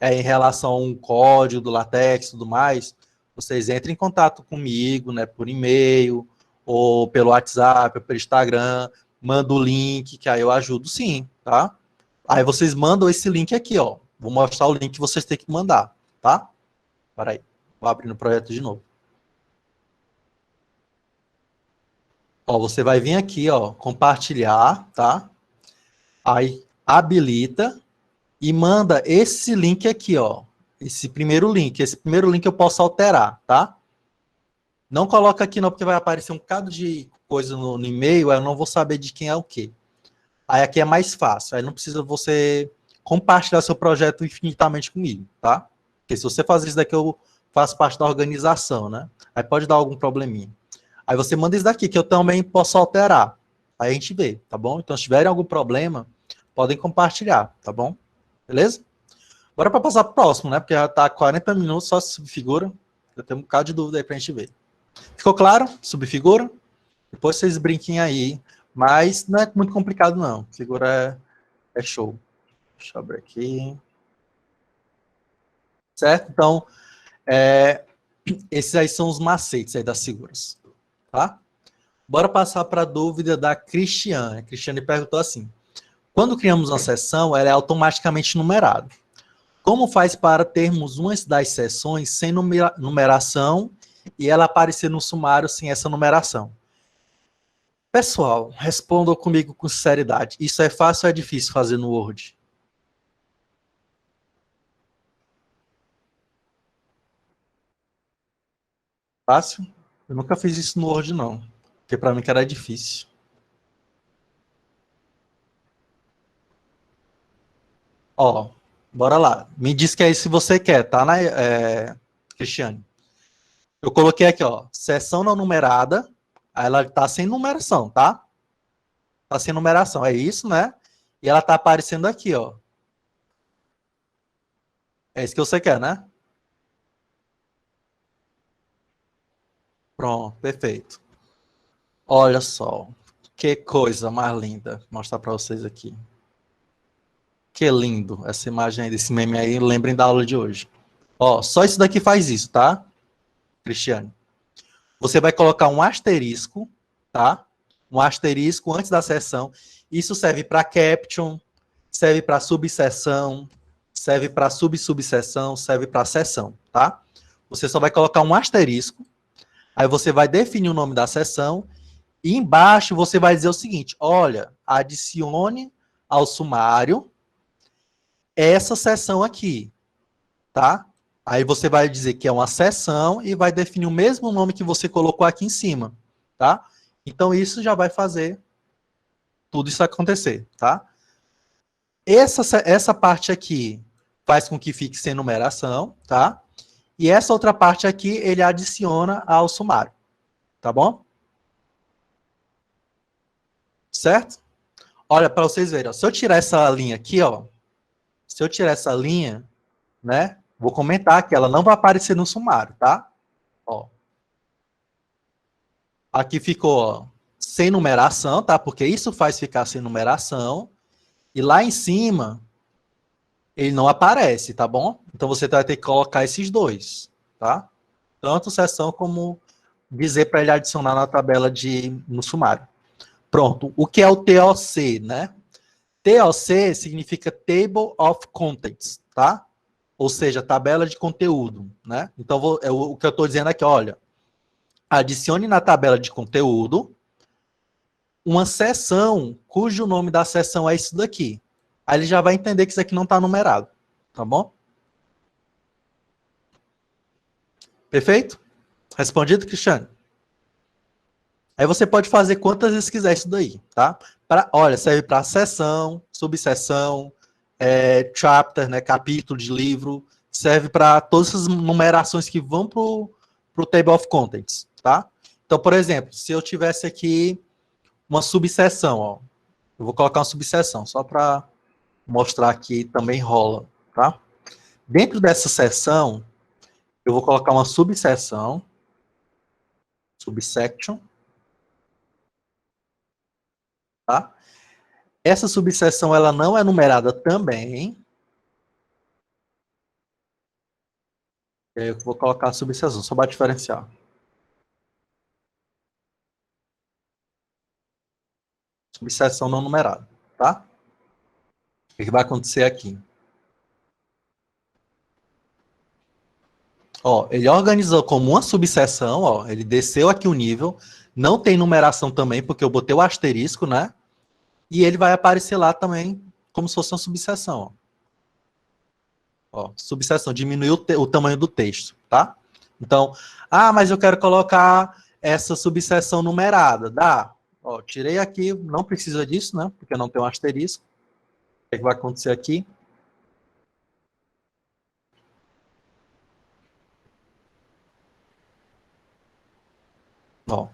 em relação a um código do LaTeX e tudo mais, vocês entrem em contato comigo, né, por e-mail, ou pelo WhatsApp, ou pelo Instagram, manda o link, que aí eu ajudo sim, tá? Aí vocês mandam esse link aqui, ó. Vou mostrar o link que vocês têm que mandar, tá? Espera aí, vou abrir o projeto de novo. Ó, você vai vir aqui, ó, compartilhar, tá? Aí habilita e manda esse link aqui, ó. Esse primeiro link. Esse primeiro link eu posso alterar, tá? Não coloca aqui não, porque vai aparecer um bocado de coisa no e-mail, aí eu não vou saber de quem é o quê. Aí aqui é mais fácil. Aí não precisa você compartilhar seu projeto infinitamente comigo, tá? Porque se você fazer isso daqui, eu faço parte da organização, né? Aí pode dar algum probleminha. Aí você manda isso daqui, que eu também posso alterar. Aí a gente vê, tá bom? Então, se tiverem algum problema, podem compartilhar, tá bom? Beleza? Bora para passar pro próximo, né? Porque já tá 40 minutos só subfigura. Eu tenho um bocado de dúvida aí pra gente ver. Ficou claro? Subfigura? Depois vocês brinquem aí. Mas não é muito complicado, não. Figura é show. Deixa eu abrir aqui. Certo? Então, esses aí são os macetes aí das figuras. Tá? Bora passar para a dúvida da Cristiane. A Cristiane perguntou assim: quando criamos uma sessão, ela é automaticamente numerada. Como faz para termos uma das sessões sem numeração e ela aparecer no sumário sem essa numeração? Pessoal, respondam comigo com sinceridade. Isso é fácil ou é difícil fazer no Word? Fácil? Eu nunca fiz isso no Word, não. Porque para mim que era difícil. Ó, bora lá. Me diz que é isso que você quer, tá, né, Cristiane? Eu coloquei aqui, ó, sessão não numerada. Aí ela tá sem numeração, tá? Tá sem numeração, é isso, né? E ela tá aparecendo aqui, ó. É isso que você quer, né? Pronto, perfeito. Olha só, que coisa mais linda. Vou mostrar para vocês aqui. Que lindo essa imagem aí, desse meme aí, lembrem da aula de hoje. Ó, só isso daqui faz isso, tá, Cristiane? Você vai colocar um asterisco, tá? Um asterisco antes da seção. Isso serve para caption, serve para subseção, serve para subsubseção, serve para seção, tá? Você só vai colocar um asterisco, aí você vai definir o nome da seção, e embaixo você vai dizer o seguinte: olha, adicione ao sumário essa seção aqui, tá? Aí você vai dizer que é uma seção e vai definir o mesmo nome que você colocou aqui em cima, tá? Então isso já vai fazer tudo isso acontecer, tá? Essa parte aqui faz com que fique sem numeração, tá? E essa outra parte aqui ele adiciona ao sumário, tá bom? Certo? Olha, para vocês verem, ó, se eu tirar essa linha aqui, ó, se eu tirar essa linha, né, vou comentar que ela não vai aparecer no sumário, tá? Ó. Aqui ficou, ó, sem numeração, tá? Porque isso faz ficar sem numeração. E lá em cima, ele não aparece, tá bom? Então você vai ter que colocar esses dois, tá? Tanto seção como dizer para ele adicionar na tabela no sumário. Pronto. O que é o TOC, né? TOC significa Table of Contents, tá? Ou seja, tabela de conteúdo, né? Então, o que eu estou dizendo aqui, olha, adicione na tabela de conteúdo uma seção cujo nome da seção é isso daqui. Aí ele já vai entender que isso aqui não está numerado, tá bom? Perfeito? Respondido, Cristiane? Aí você pode fazer quantas vezes quiser isso daí, tá? Olha, serve para seção, subseção, chapter, né, capítulo de livro, serve para todas essas numerações que vão para o Table of Contents, tá? Então, por exemplo, se eu tivesse aqui uma subseção, ó, eu vou colocar uma subseção, só para mostrar que também rola, tá? Dentro dessa seção, eu vou colocar uma subseção, subsection, tá? Essa subseção, ela não é numerada também. E aí eu vou colocar a subseção, só para diferenciar. Subseção não numerada, tá? O que vai acontecer aqui? Ó, ele organizou como uma subseção, ó, ele desceu aqui o nível, não tem numeração também, porque eu botei o asterisco, né? E ele vai aparecer lá também como se fosse uma subseção, ó. Ó, subseção, diminuiu o tamanho do texto, tá? Então, mas eu quero colocar essa subseção numerada. Dá. Ó, tirei aqui, não precisa disso, né? Porque não tem um asterisco. O que vai acontecer aqui? Ó.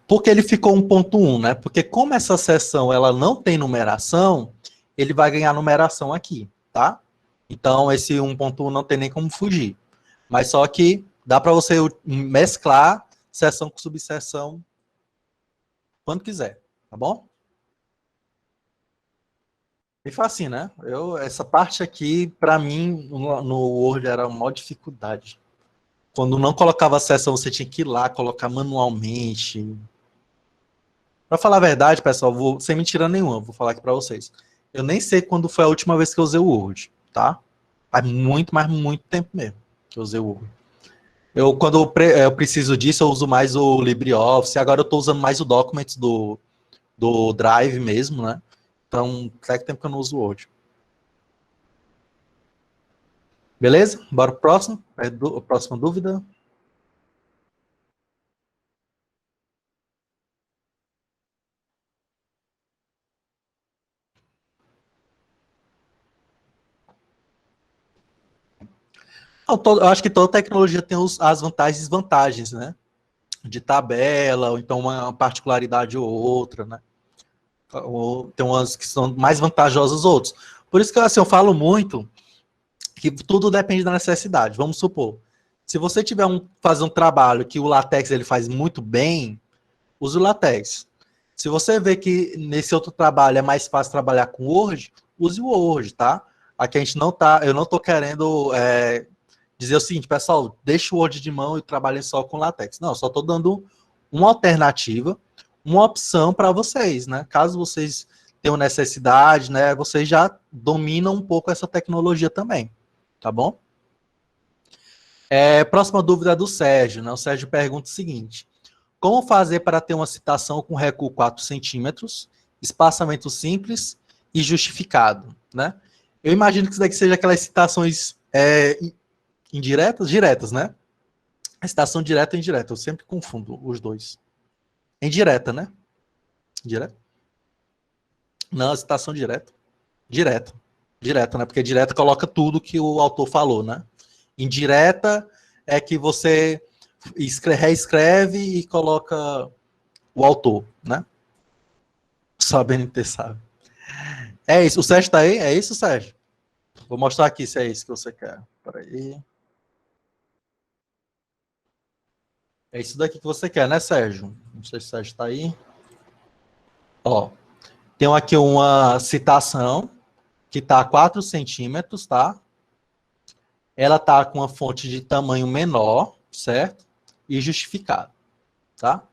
Porque ele ficou 1.1, né? Porque como essa seção ela não tem numeração, ele vai ganhar numeração aqui, tá? Então, esse 1.1 não tem nem como fugir. Mas só que dá para você mesclar seção com subseção quando quiser, tá bom? E foi assim, né? Essa parte aqui, para mim, no Word era uma dificuldade. Quando não colocava a seção, você tinha que ir lá, colocar manualmente. Para falar a verdade, pessoal, sem mentira nenhuma, vou falar aqui para vocês. Eu nem sei quando foi a última vez que eu usei o Word, tá? Faz muito, mas muito tempo mesmo que eu usei o Word. Quando eu preciso disso, eu uso mais o LibreOffice. Agora eu estou usando mais o Documents do Drive mesmo, né? Então, faz tempo que eu não uso o Word. Beleza? Bora pro próximo? Próxima dúvida? Eu acho que toda tecnologia tem as vantagens e desvantagens, né? De tabela, ou então uma particularidade ou outra, né? Ou tem umas que são mais vantajosas outras. Por isso que assim, eu falo muito que tudo depende da necessidade. Vamos supor, Se você tiver fazer um trabalho que o LaTeX ele faz muito bem, use o LaTeX. Se você vê que nesse outro trabalho é mais fácil trabalhar com Word, use o Word, tá? Aqui a gente não tá, eu não tô querendo dizer o seguinte, pessoal, deixa o Word de mão e trabalhem só com LaTeX. Não, só tô dando uma alternativa, uma opção para vocês, né? Caso vocês tenham necessidade, né? Vocês já dominam um pouco essa tecnologia também, tá bom? Próxima dúvida é do Sérgio, né? O Sérgio pergunta o seguinte: como fazer para ter uma citação com recuo 4 centímetros, espaçamento simples e justificado, né? Eu imagino que isso daqui seja aquelas citações indiretas, diretas, né? A citação direta e indireta, eu sempre confundo os dois. Indireta, né? Direta? Não, a citação direta. Direta. Direta, né? Porque direta coloca tudo que o autor falou, né? Indireta é que você reescreve e coloca o autor, né? Sabendo ter sabe. É isso. O Sérgio tá aí? É isso, Sérgio? Vou mostrar aqui se é isso que você quer. Peraí. É isso daqui que você quer, né, Sérgio? Não sei se o Sérgio tá aí. Ó, tem aqui uma citação que tá a 4 centímetros, tá? Ela tá com uma fonte de tamanho menor, certo? E justificado, tá?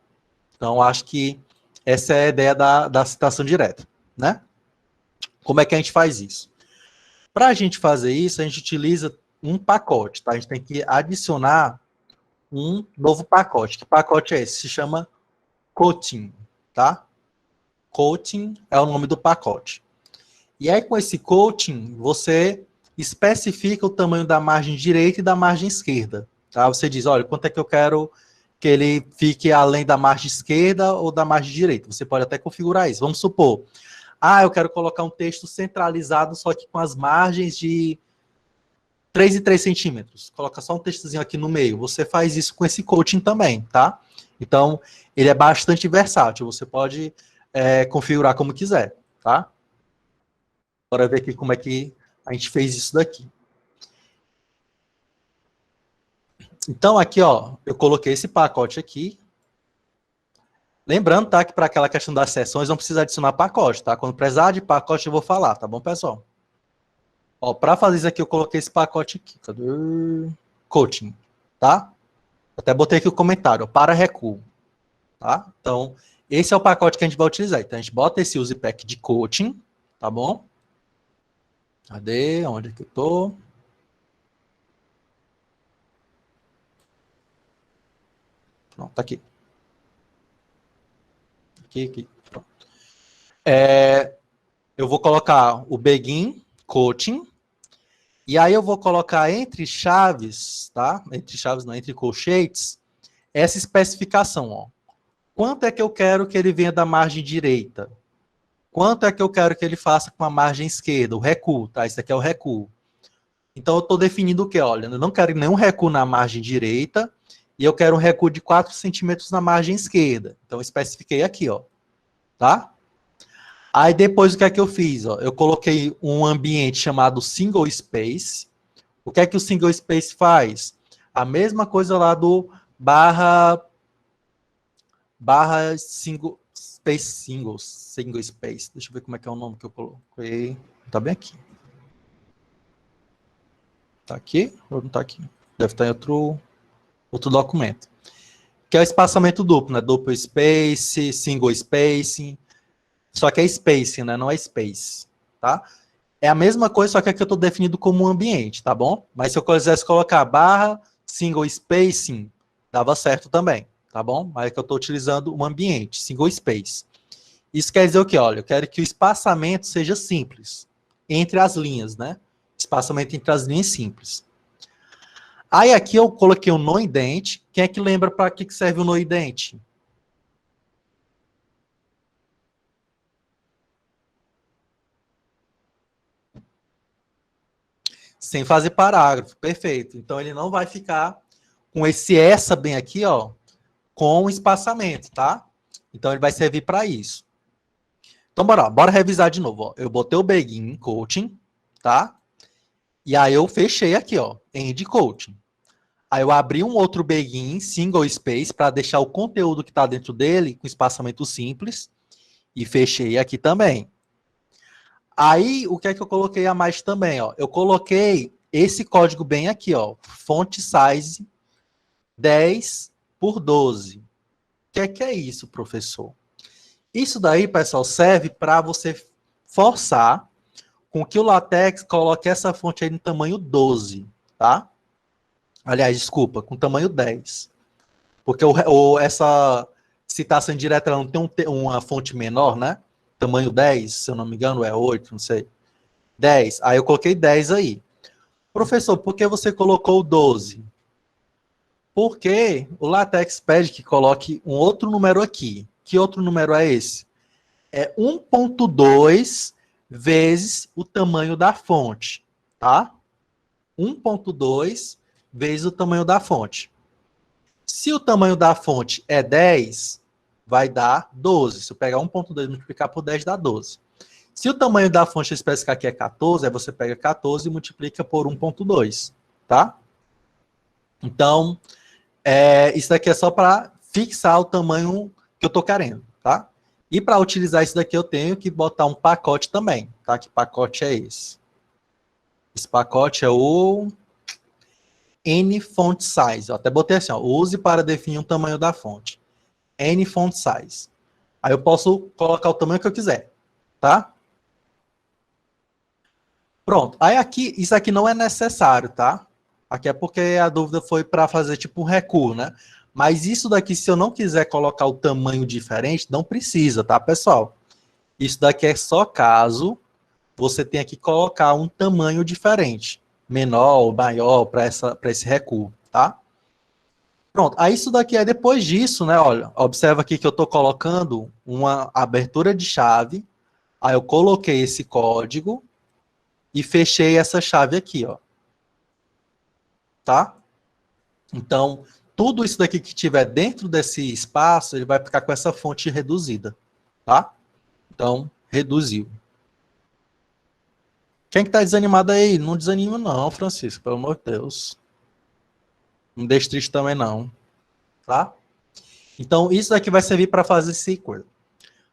Então, acho que essa é a ideia da citação direta, né? Como é que a gente faz isso? Para a gente fazer isso, a gente utiliza um pacote, tá? A gente tem que adicionar um novo pacote. Que pacote é esse? Se chama Coaching, tá? Coaching é o nome do pacote. E aí, com esse Coaching, você especifica o tamanho da margem direita e da margem esquerda, tá? Você diz, olha, quanto é que eu quero que ele fique além da margem esquerda ou da margem direita. Você pode até configurar isso. Vamos supor, eu quero colocar um texto centralizado, só que com as margens de 3 e 3 centímetros. Coloca só um textozinho aqui no meio. Você faz isso com esse coaching também, tá? Então, ele é bastante versátil. Você pode configurar como quiser, tá? Bora ver aqui como é que a gente fez isso daqui. Então, aqui, ó, eu coloquei esse pacote aqui. Lembrando, tá, que para aquela questão das sessões não precisa adicionar pacote, tá? Quando precisar de pacote eu vou falar, tá bom, pessoal? Ó, para fazer isso aqui eu coloquei esse pacote aqui. Cadê? Coaching, tá? Até botei aqui o comentário, para recuo, tá? Então, esse é o pacote que a gente vai utilizar. Então, a gente bota esse use pack de coaching, tá bom? Cadê? Onde é que eu tô? Pronto, tá aqui. Aqui. Pronto. Eu vou colocar o begin coaching, e aí eu vou colocar entre chaves, tá? Entre chaves, não, entre colchetes, essa especificação, ó. Quanto é que eu quero que ele venha da margem direita? Quanto é que eu quero que ele faça com a margem esquerda? O recuo, tá? Isso aqui é o recuo. Então eu estou definindo o que? Olha, eu não quero nenhum recuo na margem direita e eu quero um recuo de 4 centímetros na margem esquerda. Então eu especifiquei aqui, ó. Tá? Aí depois o que é que eu fiz? Ó? Eu coloquei um ambiente chamado single space. O que é que o single space faz? A mesma coisa lá do barra single space. Deixa eu ver como é que é o nome que eu coloquei. Tá bem aqui. Tá aqui ou não tá aqui? Deve estar em outro documento. Que é o espaçamento duplo, né? Duplo space, single space. Só que é spacing, né? Não é space, tá? É a mesma coisa, só que aqui eu estou definindo como um ambiente, tá bom? Mas se eu quisesse colocar barra single spacing, dava certo também, tá bom? Mas é que eu estou utilizando um ambiente, single space. Isso quer dizer o quê? Olha, eu quero que o espaçamento seja simples, entre as linhas, né? Espaçamento entre as linhas simples. Aí aqui eu coloquei um no indent. Quem é que lembra para que serve o no indent? Sem fazer parágrafo, perfeito. Então ele não vai ficar com esse essa bem aqui, ó, com espaçamento, tá? Então ele vai servir para isso. Então bora revisar de novo, ó. Eu botei o begin coaching, tá? E aí eu fechei aqui, ó, end coaching. Aí eu abri um outro begin, single space, para deixar o conteúdo que está dentro dele com espaçamento simples. E fechei aqui também. Aí, o que é que eu coloquei a mais também? Ó? Eu coloquei esse código bem aqui, ó, font size 10 por 12. O que é isso, professor? Isso daí, pessoal, serve para você forçar com que o LaTeX coloque essa fonte aí no tamanho 12, tá? Aliás, desculpa, com tamanho 10. Porque essa citação direta ela não tem uma fonte menor, né? Tamanho 10, se eu não me engano, é 8, não sei. 10. Aí eu coloquei 10 aí. Professor, por que você colocou 12? Porque o LaTeX pede que coloque um outro número aqui. Que outro número é esse? É 1.2 vezes o tamanho da fonte, tá? 1.2 vezes o tamanho da fonte. Se o tamanho da fonte é 10, vai dar 12. Se eu pegar 1.2 e multiplicar por 10, dá 12. Se o tamanho da fonte especificar aqui é 14, aí você pega 14 e multiplica por 1.2, tá? Então, isso daqui é só para fixar o tamanho que eu estou querendo, tá? E para utilizar isso daqui eu tenho que botar um pacote também, tá? Que pacote é esse? Esse pacote é o nFontSize. Eu até botei assim, ó, use para definir o tamanho da fonte. nFontSize. Aí eu posso colocar o tamanho que eu quiser, tá? Pronto. Aí aqui, isso aqui não é necessário, tá? Aqui é porque a dúvida foi para fazer tipo um recuo, né? Mas isso daqui, se eu não quiser colocar o tamanho diferente, não precisa, tá, pessoal? Isso daqui é só caso você tenha que colocar um tamanho diferente, menor ou maior para esse recuo, tá? Pronto, aí isso daqui é depois disso, né? Olha, observa aqui que eu estou colocando uma abertura de chave, aí eu coloquei esse código e fechei essa chave aqui, ó. Tá? Então, tudo isso daqui que tiver dentro desse espaço, ele vai ficar com essa fonte reduzida, tá? Então, reduziu. Quem que tá desanimado aí? Não desanima não, Francisco, pelo amor de Deus. Não deixe triste também não, tá? Então, isso daqui vai servir para fazer SQL.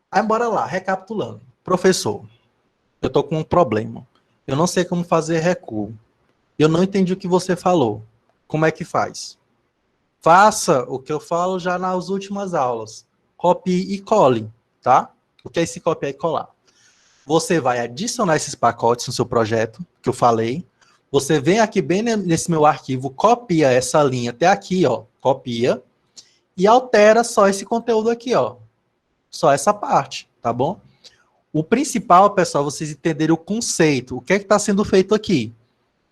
Aí, bora lá, recapitulando. Professor, eu tô com um problema. Eu não sei como fazer recuo. Eu não entendi o que você falou. Como é que faz? Faça o que eu falo já nas últimas aulas. Copie e cole, tá? O que é esse copiar e colar? Você vai adicionar esses pacotes no seu projeto, que eu falei. Você vem aqui bem nesse meu arquivo, copia essa linha até aqui, ó. Copia. E altera só esse conteúdo aqui, ó. Só essa parte, tá bom? O principal, pessoal, vocês entenderem o conceito. O que é que está sendo feito aqui?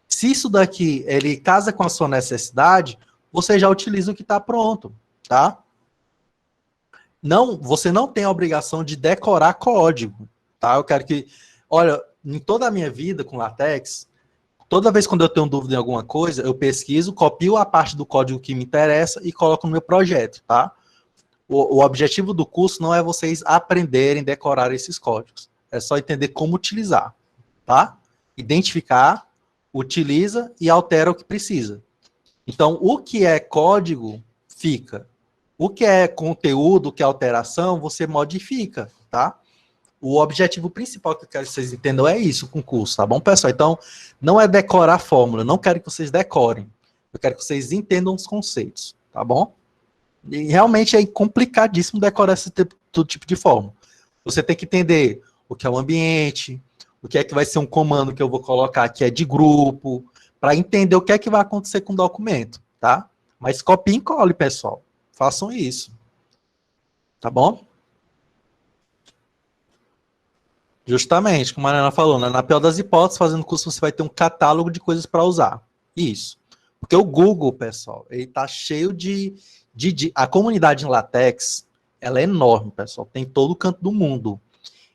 Se isso daqui, ele casa com a sua necessidade, você já utiliza o que está pronto, tá? Não, você não tem a obrigação de decorar código, tá? Eu quero que, olha, em toda a minha vida com LaTeX, toda vez quando eu tenho dúvida em alguma coisa, eu pesquiso, copio a parte do código que me interessa e coloco no meu projeto, tá? O objetivo do curso não é vocês aprenderem, decorar esses códigos. É só entender como utilizar, tá? Identificar, utiliza e altera o que precisa. Então, o que é código, fica. O que é conteúdo, o que é alteração, você modifica, tá? O objetivo principal que eu quero que vocês entendam é isso com o curso, tá bom, pessoal? Então, não é decorar a fórmula, não quero que vocês decorem. Eu quero que vocês entendam os conceitos, tá bom? E realmente é complicadíssimo decorar esse tipo de fórmula. Você tem que entender o que é o ambiente, o que é que vai ser um comando que eu vou colocar que é de grupo, para entender o que é que vai acontecer com o documento, tá? Mas copie e cole, pessoal. Façam isso. Tá bom? Justamente, como a Mariana falou, né? Na pior das hipóteses, fazendo curso, você vai ter um catálogo de coisas para usar. Isso. Porque o Google, pessoal, ele tá cheio a comunidade em LaTeX, ela é enorme, pessoal. Tem todo o canto do mundo.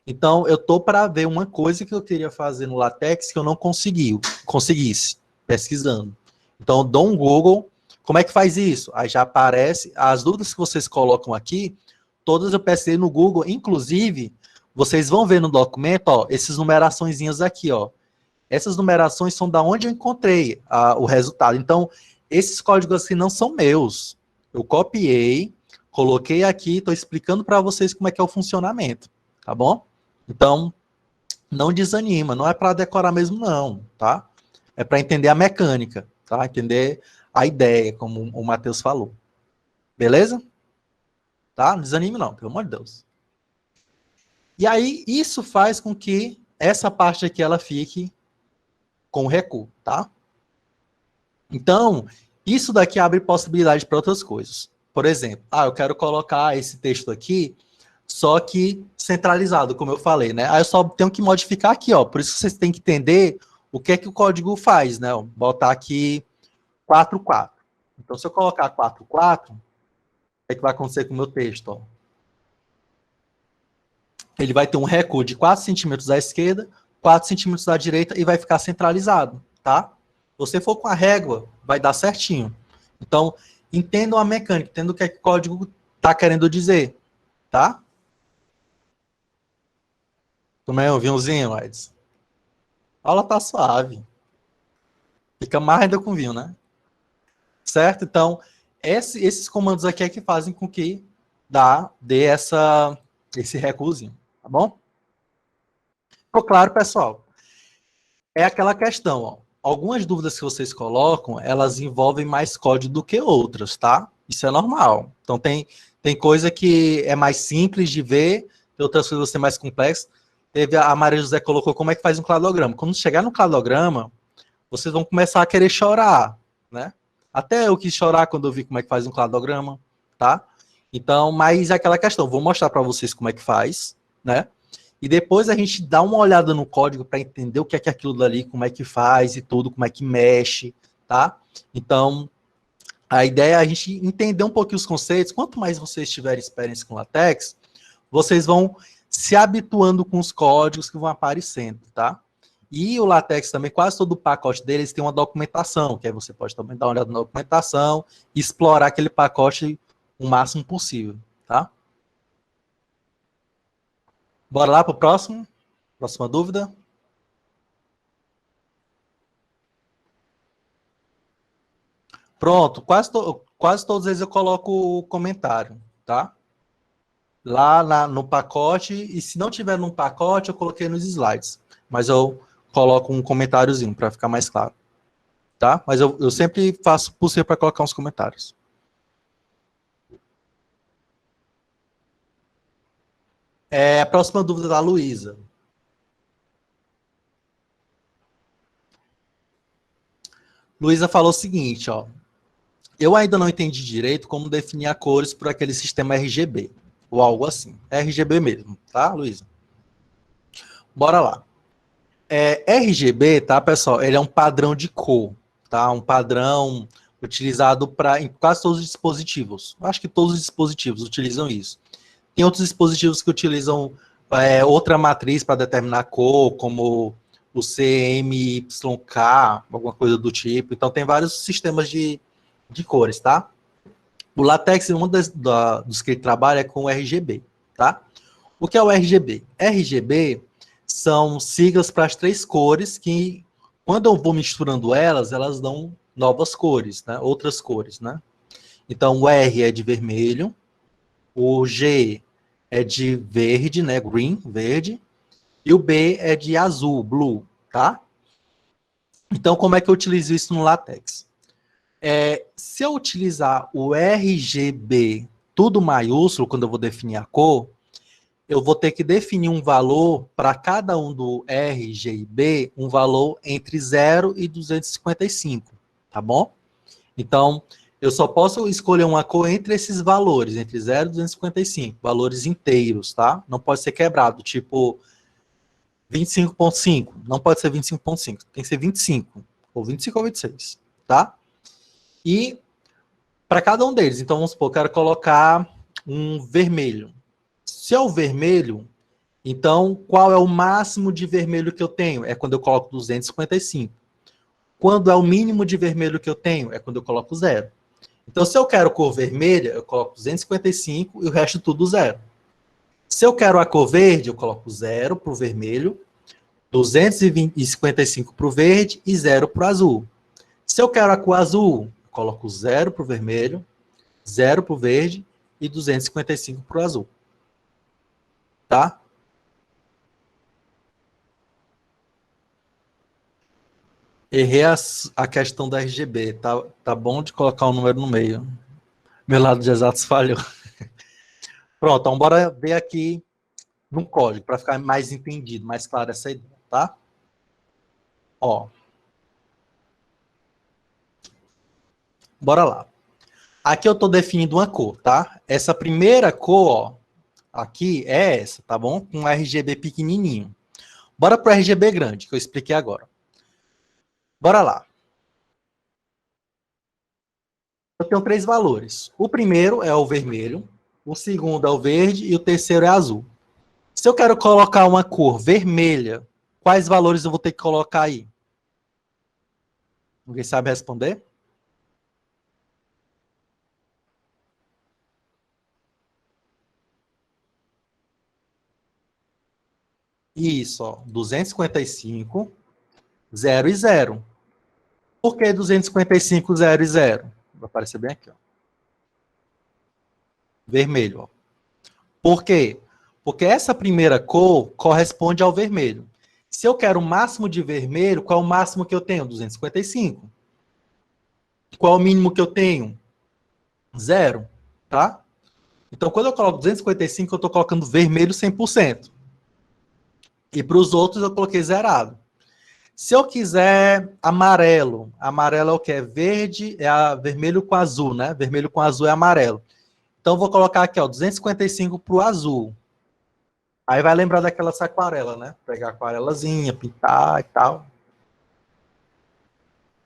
Então, eu tô para ver uma coisa que eu queria fazer no LaTeX que eu não conseguisse, pesquisando. Então, eu dou um Google. Como é que faz isso? Aí já aparece, as dúvidas que vocês colocam aqui, todas eu pesquisei no Google, inclusive, vocês vão ver no documento, ó, essas numeraçõezinhas aqui, ó. Essas numerações são da onde eu encontrei o resultado. Então, esses códigos assim não são meus. Eu copiei, coloquei aqui, estou explicando para vocês como é que é o funcionamento, tá bom? Então, não desanima, não é para decorar mesmo não, tá? É para entender a mecânica, tá? Entender a ideia, como o Matheus falou. Beleza? Tá? Não desanime não, pelo amor de Deus. E aí, isso faz com que essa parte aqui, ela fique com recuo, tá? Então, isso daqui abre possibilidade para outras coisas. Por exemplo, eu quero colocar esse texto aqui, só que centralizado, como eu falei, né? Aí eu só tenho que modificar aqui, ó. Por isso que vocês têm que entender o que é que o código faz, né? Botar aqui 4.4. Então, se eu colocar 4.4, o que é que vai acontecer com o meu texto, ó? Ele vai ter um recuo de 4 centímetros à esquerda, 4 centímetros à direita e vai ficar centralizado, tá? Se você for com a régua, vai dar certinho. Então, entendam a mecânica, entendam o que é que o código está querendo dizer, tá? Tomei um vinhozinho, Edson? A aula tá suave. Fica mais ainda com vinho, né? Certo? Então, esses comandos aqui é que fazem com que dê esse recuozinho, tá bom? Ficou claro, pessoal? É aquela questão, ó. Algumas dúvidas que vocês colocam, elas envolvem mais código do que outras, tá? Isso é normal. Então, tem coisa que é mais simples de ver, tem outras coisas que vão ser mais complexas. A Maria José colocou como é que faz um cladograma. Quando chegar no cladograma, vocês vão começar a querer chorar, né? Até eu quis chorar quando eu vi como é que faz um cladograma, tá? Então, mas é aquela questão, vou mostrar para vocês como é que faz, né? E depois a gente dá uma olhada no código para entender o que é aquilo dali, como é que faz e tudo, como é que mexe, tá? Então, a ideia é a gente entender um pouquinho os conceitos. Quanto mais vocês tiverem experiência com LaTeX, vocês vão se habituando com os códigos que vão aparecendo, tá? E o LaTeX também, quase todo o pacote deles tem uma documentação, que aí você pode também dar uma olhada na documentação e explorar aquele pacote o máximo possível, tá? Bora lá para o próximo? Próxima dúvida? Pronto, quase todas as vezes eu coloco o comentário, tá? Lá no pacote, e se não tiver no pacote, eu coloquei nos slides. Mas eu coloco um comentáriozinho para ficar mais claro, tá? Mas eu sempre faço o possível para colocar uns comentários. A próxima dúvida da Luísa. Luísa falou o seguinte, ó. Eu ainda não entendi direito como definir a cores por aquele sistema RGB, ou algo assim. RGB mesmo, tá, Luísa? Bora lá. RGB, tá, pessoal? Ele é um padrão de cor, tá? Um padrão utilizado em quase todos os dispositivos. Acho que todos os dispositivos utilizam isso. Tem outros dispositivos que utilizam outra matriz para determinar a cor, como o CMYK, alguma coisa do tipo. Então, tem vários sistemas de cores, tá? O LaTeX, dos que ele trabalha é com o RGB, tá? O que é o RGB? RGB são siglas para as 3 cores que, quando eu vou misturando elas dão novas cores, né? Outras cores, né? Então, o R é de vermelho, o G é de verde, né? Green, verde, e o B é de azul, blue, tá? Então, como é que eu utilizo isso no LaTeX? Se eu utilizar o RGB tudo maiúsculo, quando eu vou definir a cor, eu vou ter que definir um valor para cada um do R, G e B, um valor entre 0 e 255, tá bom? Então, eu só posso escolher uma cor entre esses valores, entre 0 e 255, valores inteiros, tá? Não pode ser quebrado, tipo 25.5, não pode ser 25.5, tem que ser 25, ou 25 ou 26, tá? E para cada um deles, então vamos supor, eu quero colocar um vermelho. Se é o vermelho, então qual é o máximo de vermelho que eu tenho? É quando eu coloco 255. Quando é o mínimo de vermelho que eu tenho? É quando eu coloco 0. Então, se eu quero cor vermelha, eu coloco 255 e o resto tudo 0. Se eu quero a cor verde, eu coloco 0 para o vermelho, 255 para o verde e 0 para o azul. Se eu quero a cor azul, coloco 0 para o vermelho, 0 para o verde e 255 para o azul. Tá? Errei a questão da RGB. Tá bom de colocar um número no meio. Meu lado de exatos falhou. Pronto, então bora ver aqui no código, para ficar mais entendido, mais claro essa ideia, tá? Ó. Bora lá. Aqui eu estou definindo uma cor, tá? Essa primeira cor, ó, aqui é essa, tá bom? Com um RGB pequenininho. Bora para o RGB grande, que eu expliquei agora. Bora lá. Eu tenho 3 valores. O primeiro é o vermelho, o segundo é o verde e o terceiro é azul. Se eu quero colocar uma cor vermelha, quais valores eu vou ter que colocar aí? Alguém sabe responder? Isso, ó, 255, 0 e 0. Por que 255, 0 e 0? Vai aparecer bem aqui, ó. Vermelho, ó. Por quê? Porque essa primeira cor corresponde ao vermelho. Se eu quero o máximo de vermelho, qual é o máximo que eu tenho? 255. Qual é o mínimo que eu tenho? 0, tá? Então, quando eu coloco 255, eu estou colocando vermelho 100%. E para os outros, eu coloquei zerado. Se eu quiser amarelo, amarelo é o que? É verde, vermelho com azul, né? Vermelho com azul é amarelo. Então, eu vou colocar aqui, ó, 255 para o azul. Aí vai lembrar daquela aquarela, né? Pegar a aquarelazinha, pintar e tal.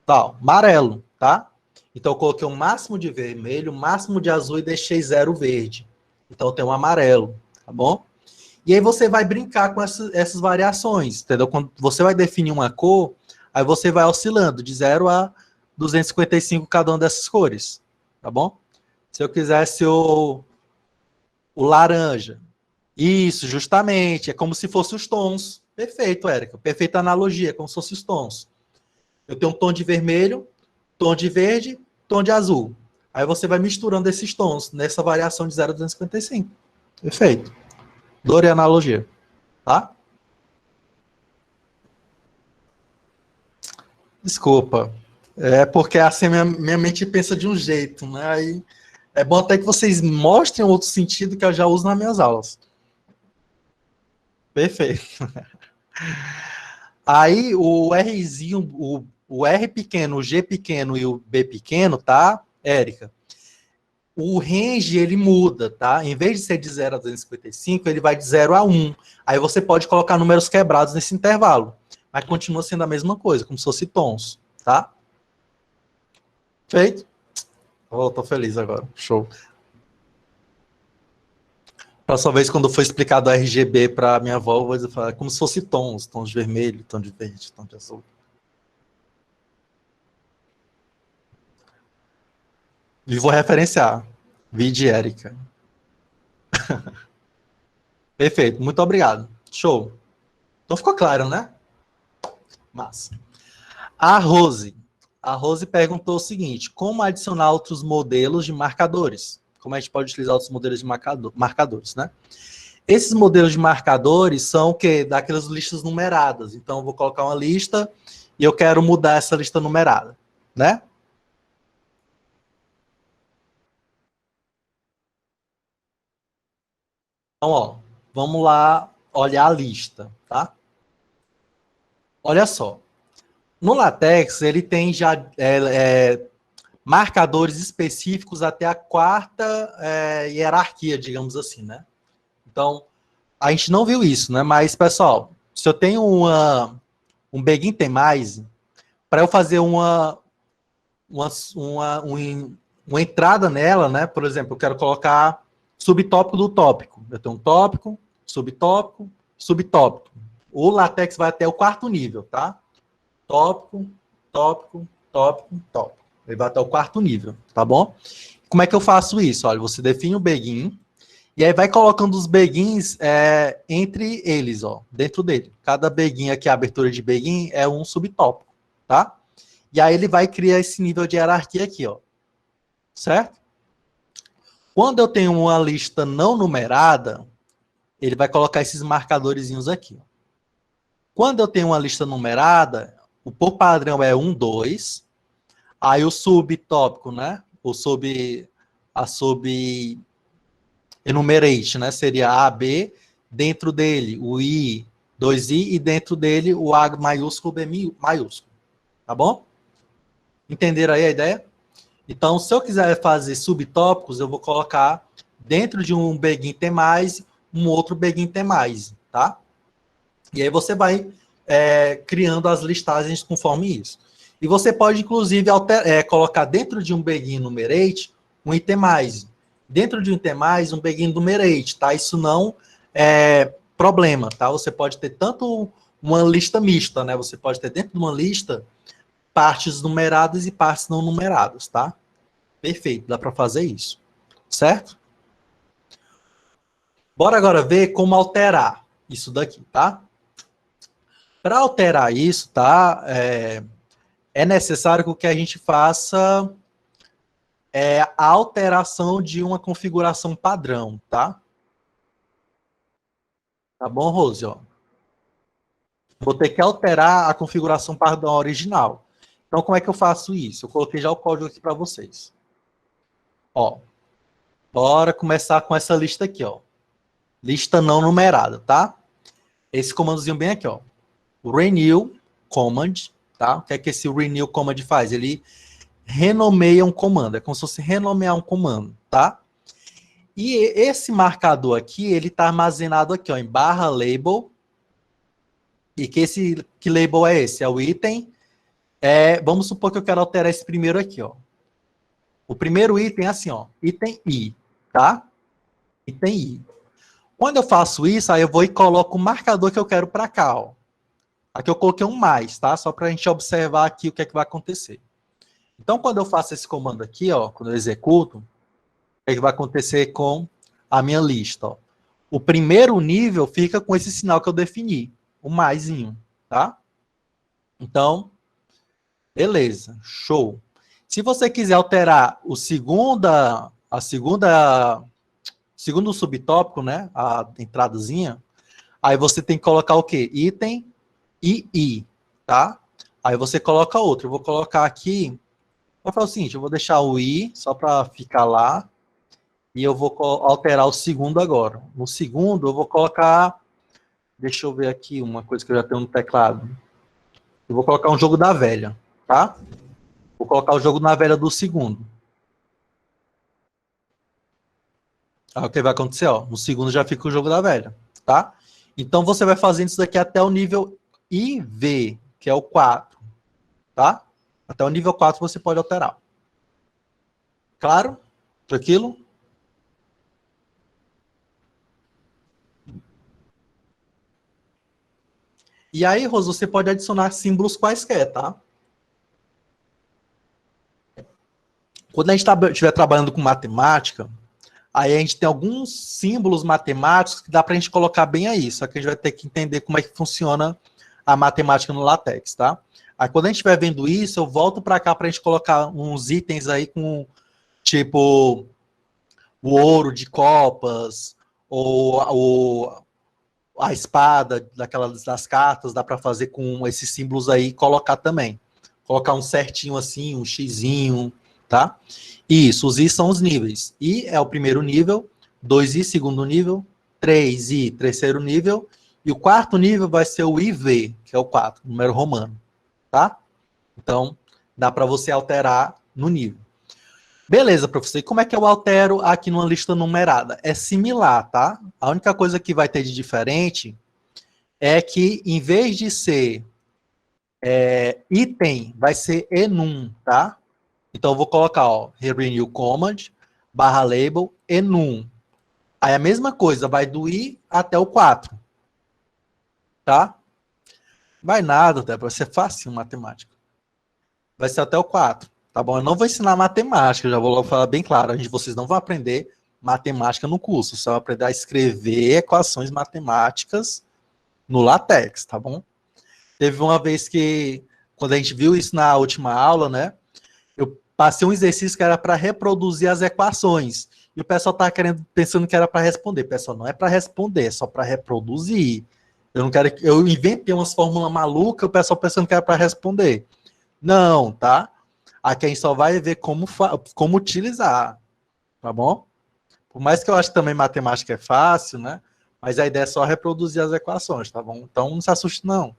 Tal, amarelo, tá? Então, eu coloquei o máximo de vermelho, o máximo de azul e deixei 0 verde. Então, tem um amarelo, tá bom? E aí você vai brincar com essas variações, entendeu? Quando você vai definir uma cor, aí você vai oscilando de 0 a 255 cada uma dessas cores, tá bom? Se eu quisesse o laranja, isso, justamente, é como se fossem os tons. Perfeito, Érica, perfeita analogia, é como se fossem os tons. Eu tenho um tom de vermelho, tom de verde, tom de azul. Aí você vai misturando esses tons nessa variação de 0 a 255. Perfeito. Adorei a analogia. Tá? Desculpa. É porque assim minha mente pensa de um jeito, né? Aí é bom até que vocês mostrem outro sentido que eu já uso nas minhas aulas. Perfeito. Aí o Rzinho, o R pequeno, o G pequeno e o B pequeno, tá, Érica? O range, ele muda, tá? Em vez de ser de 0 a 255, ele vai de 0 a 1. Aí você pode colocar números quebrados nesse intervalo. Mas continua sendo a mesma coisa, como se fosse tons, tá? Feito? Oh, tô feliz agora. Show. Próxima vez, quando for explicado o RGB para minha avó, eu vou falar como se fosse tons. Tons de vermelho, tom de verde, tom de azul. E vou referenciar. Vide Érica. Perfeito, muito obrigado. Show. Então ficou claro, né? Massa. A Rose. A Rose perguntou o seguinte: como adicionar outros modelos de marcadores? Como a gente pode utilizar outros modelos de marcadores, né? Esses modelos de marcadores são o quê? Daquelas listas numeradas. Então, eu vou colocar uma lista e eu quero mudar essa lista numerada, né? Então, ó, vamos lá olhar a lista, tá? Olha só. No LaTeX, ele tem já marcadores específicos até a quarta hierarquia, digamos assim, né? Então, a gente não viu isso, né? Mas, pessoal, se eu tenho um Begin tem mais, para eu fazer uma entrada nela, né? Por exemplo, eu quero colocar subtópico do tópico. Eu tenho um tópico, subtópico, subtópico. O LaTeX vai até o quarto nível, tá? Tópico, tópico, tópico, tópico. Ele vai até o quarto nível, tá bom? Como é que eu faço isso? Olha, você define o begin e aí vai colocando os begins entre eles, ó, dentro dele. Cada begin aqui, a abertura de begin, é um subtópico, tá? E aí ele vai criar esse nível de hierarquia aqui, ó. Certo? Quando eu tenho uma lista não numerada, ele vai colocar esses marcadorzinhos aqui. Quando eu tenho uma lista numerada, o por padrão é 1, 2. Aí o subtópico, né? A sub enumerate, né? Seria A, B. Dentro dele, o I, 2I. E dentro dele, o A maiúsculo, B maiúsculo. Tá bom? Entenderam aí a ideia? Então, se eu quiser fazer subtópicos, eu vou colocar dentro de um begin tem mais, um outro begin tem mais, tá? E aí você vai criando as listagens conforme isso. E você pode, inclusive, colocar dentro de um begin numerate um item mais. Dentro de um item mais, um begin numerate, tá? Isso não é problema, tá? Você pode ter tanto uma lista mista, né? Você pode ter dentro de uma lista partes numeradas e partes não numeradas, tá? Perfeito, dá para fazer isso, certo? Bora agora ver como alterar isso daqui, tá? Para alterar isso, tá? É necessário que a gente faça a alteração de uma configuração padrão, tá? Tá bom, Rose? Ó. Vou ter que alterar a configuração padrão original. Então, como é que eu faço isso? Eu coloquei já o código aqui para vocês. Ó, bora começar com essa lista aqui, ó. Lista não numerada, tá? Esse comandozinho bem aqui, ó. Renew command, tá? O que é que esse renew command faz? Ele renomeia um comando, é como se fosse renomear um comando, tá? E esse marcador aqui, ele tá armazenado aqui, ó, em barra label. E que label é esse? É o item. Vamos supor que eu quero alterar esse primeiro aqui, ó. O primeiro item é assim, ó, item I, tá? Item I. Quando eu faço isso, aí eu vou e coloco o marcador que eu quero para cá, ó. Aqui eu coloquei um mais, tá? Só para a gente observar aqui o que é que vai acontecer. Então, quando eu faço esse comando aqui, ó, quando eu executo, o que é que vai acontecer com a minha lista, ó? O primeiro nível fica com esse sinal que eu defini, o maisinho, tá? Então, beleza, show. Se você quiser alterar segundo subtópico, né, a entradazinha, aí você tem que colocar o quê? Item I, tá? Aí você coloca outro. Eu vou colocar aqui, vou fazer o seguinte, eu vou deixar o I só para ficar lá, e eu vou alterar o segundo agora. No segundo, eu vou colocar, deixa eu ver aqui uma coisa que eu já tenho no teclado. Eu vou colocar um jogo da velha, tá? Vou colocar o jogo na velha do segundo. Aí o que vai acontecer? Ó, no segundo já fica o jogo da velha, tá? Então você vai fazendo isso daqui até o nível IV, que é o 4, tá? Até o nível 4 você pode alterar. Claro? Tranquilo? E aí, Rose, você pode adicionar símbolos quaisquer, tá? Quando a gente estiver trabalhando com matemática, aí a gente tem alguns símbolos matemáticos que dá para a gente colocar bem aí, só que a gente vai ter que entender como é que funciona a matemática no LaTeX, tá? Aí quando a gente estiver vendo isso, eu volto para cá para a gente colocar uns itens aí com, tipo, o ouro de copas, ou a espada das cartas, dá para fazer com esses símbolos aí e colocar também. Colocar um certinho assim, um xizinho, tá? Isso, os I são os níveis. I é o primeiro nível, 2I, segundo nível, 3I, terceiro nível, e o quarto nível vai ser o IV, que é o 4, número romano, tá? Então, dá para você alterar no nível. Beleza, professor. E como é que eu altero aqui numa lista numerada? É similar, tá? A única coisa que vai ter de diferente é que, em vez de ser item, vai ser enum, tá? Então, eu vou colocar, ó, renew command, barra label, enum. Aí a mesma coisa, vai do I até o 4, tá? Vai nada, tá? Vai ser fácil matemática. Vai ser até o 4, tá bom? Eu não vou ensinar matemática, já vou logo falar bem claro. Vocês não vão aprender matemática no curso, você vai aprender a escrever equações matemáticas no LaTeX, tá bom? Teve uma vez que, quando a gente viu isso na última aula, né? Eu passei um exercício que era para reproduzir as equações. E o pessoal tá pensando que era para responder. Pessoal, não é para responder, é só para reproduzir. Eu não quero, eu inventei umas fórmulas malucas, o pessoal pensando que era para responder. Não, tá? Aqui a gente só vai ver como utilizar, tá bom? Por mais que eu acho que também matemática é fácil, né? Mas a ideia é só reproduzir as equações, tá bom? Então não se assuste, não.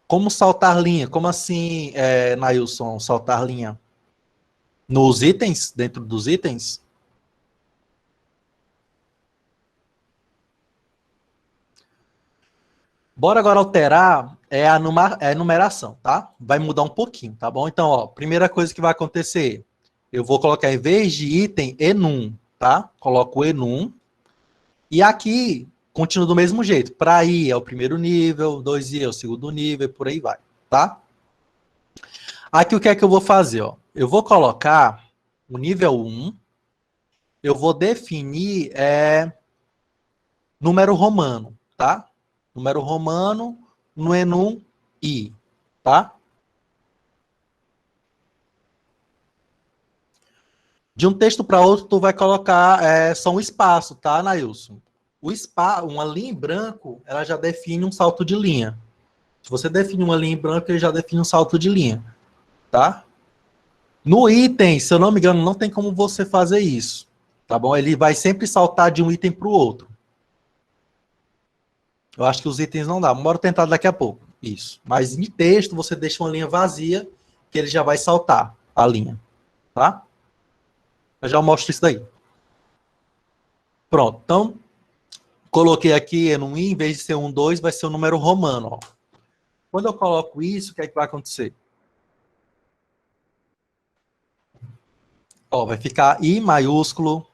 Como saltar linha? Como assim, Nailson, saltar linha? Nos itens? Dentro dos itens? Bora agora alterar a numeração, tá? Vai mudar um pouquinho, tá bom? Então, ó, primeira coisa que vai acontecer, eu vou colocar em vez de item enum, tá? Coloco o enum. E aqui continua do mesmo jeito. Para i é o primeiro nível, 2i é o segundo nível, e por aí vai, tá? Aqui o que é que eu vou fazer, ó? Eu vou colocar o nível 1, eu vou definir número romano, tá? Número romano no enum i, tá? De um texto para outro, tu vai colocar só um espaço, tá, Nailson? Uma linha em branco, ela já define um salto de linha. Se você define uma linha em branco, ele já define um salto de linha, tá? No item, se eu não me engano, não tem como você fazer isso, tá bom? Ele vai sempre saltar de um item para o outro. Eu acho que os itens não dá. Bora tentar daqui a pouco. Isso. Mas em texto, você deixa uma linha vazia, que ele já vai saltar a linha, tá? Eu já mostro isso daí. Pronto. Então, coloquei aqui no i, em vez de ser um 2, vai ser um número romano. Ó. Quando eu coloco isso, o que é que vai acontecer? Ó, vai ficar I maiúsculo,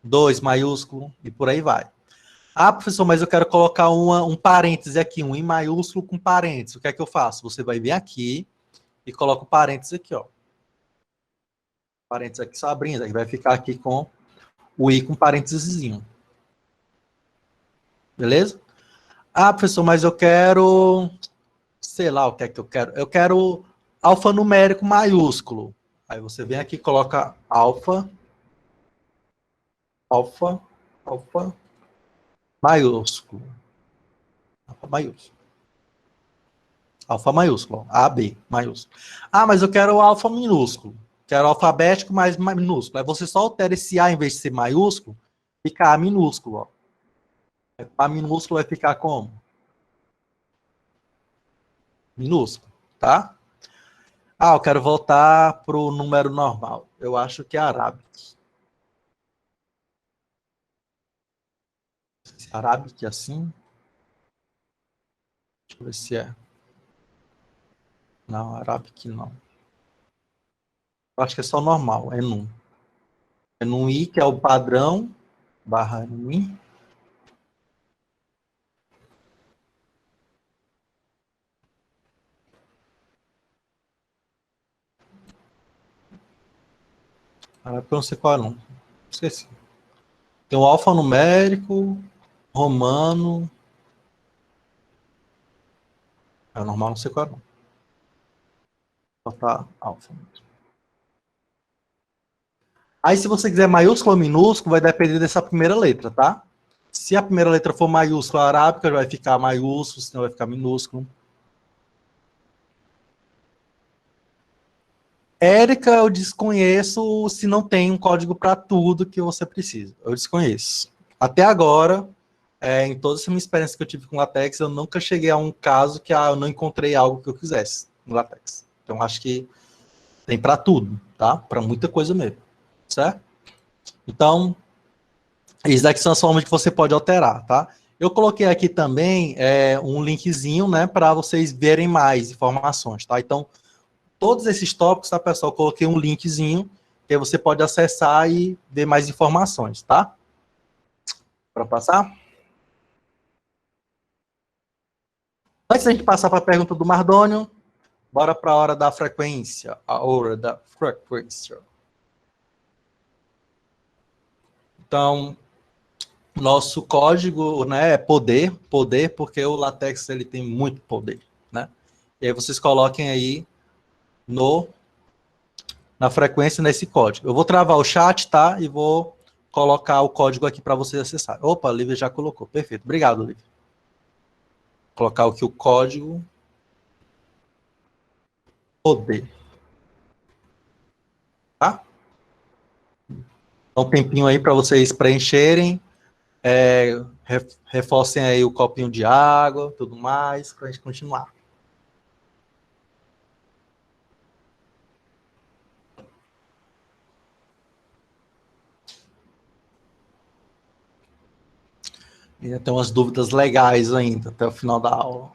2 maiúsculo e por aí vai. Ah, professor, mas eu quero colocar um parêntese aqui, um I maiúsculo com parêntese. O que é que eu faço? Você vai vir aqui e coloca o parêntese aqui, ó. Parêntese aqui só abrindo, aí vai ficar aqui com o I com parênteses. Beleza? Ah, professor, mas eu quero, sei lá o que é que eu quero. Eu quero alfanumérico maiúsculo. Aí você vem aqui e coloca alfa, alfa, alfa maiúsculo. Alfa maiúsculo. Alfa maiúsculo. A, B maiúsculo. Ah, mas eu quero alfa minúsculo. Quero alfabético mais minúsculo. Aí você só altera esse A em vez de ser maiúsculo, fica A minúsculo. Ó. A minúsculo vai ficar como? Minúsculo, tá? Ah, eu quero voltar para o número normal. Eu acho que é Arabic. Arabic assim? Deixa eu ver se é. Não, Arabic não. Eu acho que é só normal, é num. É num I, que é o padrão, barra I. Arabic eu não sei qual é, não. Esqueci. Tem o alfanumérico, romano. É normal, não sei qual é, não. Só tá alfa. Aí, se você quiser maiúsculo ou minúsculo, vai depender dessa primeira letra, tá? Se a primeira letra for maiúscula arábica, vai ficar maiúsculo, senão vai ficar minúsculo. Érica, eu desconheço se não tem um código para tudo que você precisa. Eu desconheço. Até agora, em toda essa minha experiência que eu tive com LaTeX, eu nunca cheguei a um caso que eu não encontrei algo que eu quisesse no LaTeX. Então, acho que tem para tudo, tá? Para muita coisa mesmo, certo? Então, esses daqui são as formas que você pode alterar, tá? Eu coloquei aqui também um linkzinho, né, para vocês verem mais informações, tá? Então, todos esses tópicos, tá, pessoal? Eu coloquei um linkzinho que aí você pode acessar e ver mais informações, tá? Para passar? Antes da gente passar para a pergunta do Mardônio, bora para a hora da frequência. A hora da frequência. Então, Nosso código, né, é poder, porque o LaTeX ele tem muito poder, né? E aí vocês coloquem aí no na frequência nesse código. Eu vou travar o chat, tá? E vou colocar o código aqui para vocês acessarem. Opa, a Lívia já colocou. Perfeito. Obrigado, Lívia. Vou colocar aqui o código poder, tá? Dá um tempinho aí para vocês preencherem, reforcem aí o copinho de água, tudo mais, para a gente continuar. E tem umas dúvidas legais ainda até o final da aula.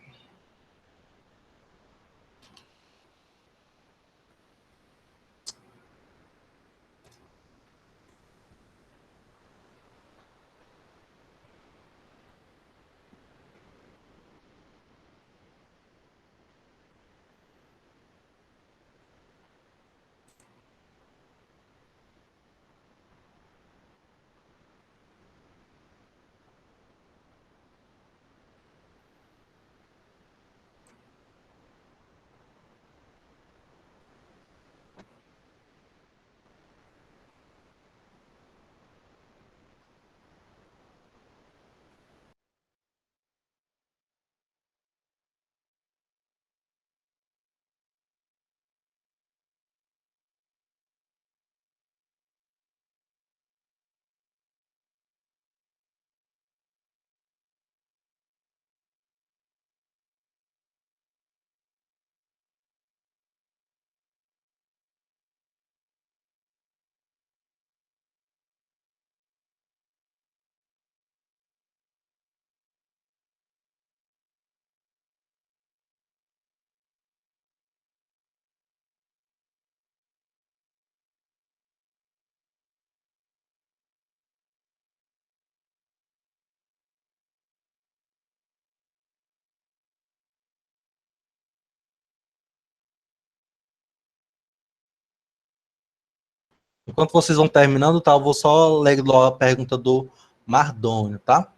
Enquanto vocês vão terminando, tá? Eu vou só ler a pergunta do Mardônio, tá?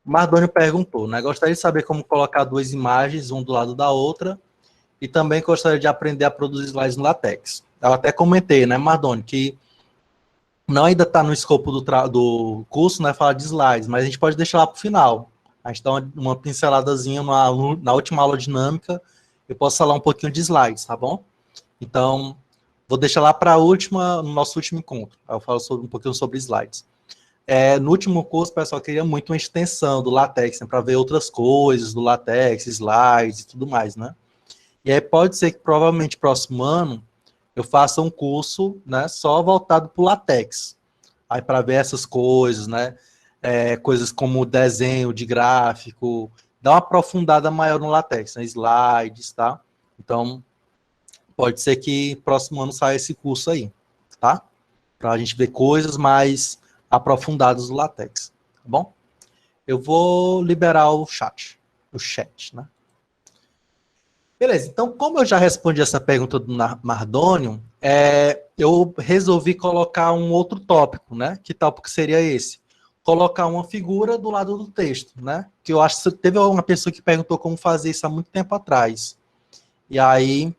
O Mardônio perguntou, né? Gostaria de saber como colocar duas imagens, um do lado da outra, e também gostaria de aprender a produzir slides no LaTeX. Eu até comentei, né, Mardônio, que não ainda está no escopo do curso, né, falar de slides, mas a gente pode deixar lá para o final. A gente dá uma pinceladazinha na última aula dinâmica, eu posso falar um pouquinho de slides, tá bom? Então, vou deixar lá para a última, no nosso último encontro. Eu falo um pouquinho sobre slides. No último curso, o pessoal queria muito uma extensão do LaTeX, né, para ver outras coisas do LaTeX, slides e tudo mais, né? E aí pode ser que provavelmente próximo ano eu faça um curso, né, só voltado para o LaTeX. Aí para ver essas coisas, né? Coisas como desenho de gráfico, dar uma aprofundada maior no LaTeX, né? Slides, tá? Então, pode ser que próximo ano saia esse curso aí, tá? Para a gente ver coisas mais aprofundadas do LaTeX, tá bom? Eu vou liberar o chat, né? Beleza, então, como eu já respondi essa pergunta do Mardônio, eu resolvi colocar um outro tópico, né? Que tópico seria esse? Colocar uma figura do lado do texto, né? Que eu acho que teve uma pessoa que perguntou como fazer isso há muito tempo atrás. E aí,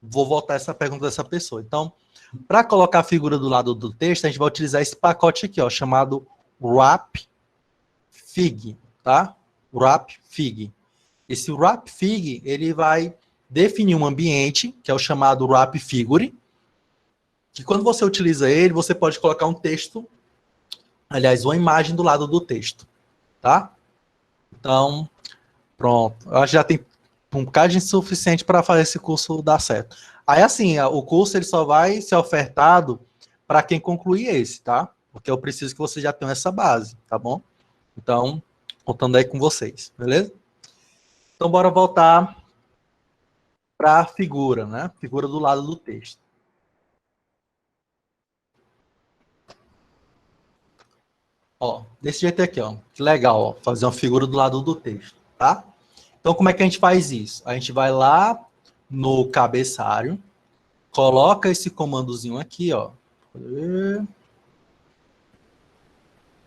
vou voltar essa pergunta dessa pessoa. Então, para colocar a figura do lado do texto, a gente vai utilizar esse pacote aqui, ó, chamado Wrap Fig, tá? Wrap Fig. Esse Wrap Fig, ele vai definir um ambiente, que é o chamado Wrap Figure, que quando você utiliza ele, você pode colocar um texto, aliás, uma imagem do lado do texto, tá? Então, pronto. Eu acho que já tem um bocado de suficiente para fazer esse curso dar certo. Aí, assim, o curso ele só vai ser ofertado para quem concluir esse, tá? Porque eu preciso que vocês já tenham essa base, tá bom? Então, contando aí com vocês, beleza? Então, bora voltar para a figura, né? Figura do lado do texto. Ó, desse jeito aqui, ó. Que legal, ó. Fazer uma figura do lado do texto, tá? Então, como é que a gente faz isso? A gente vai lá no cabeçalho, coloca esse comandozinho aqui, ó.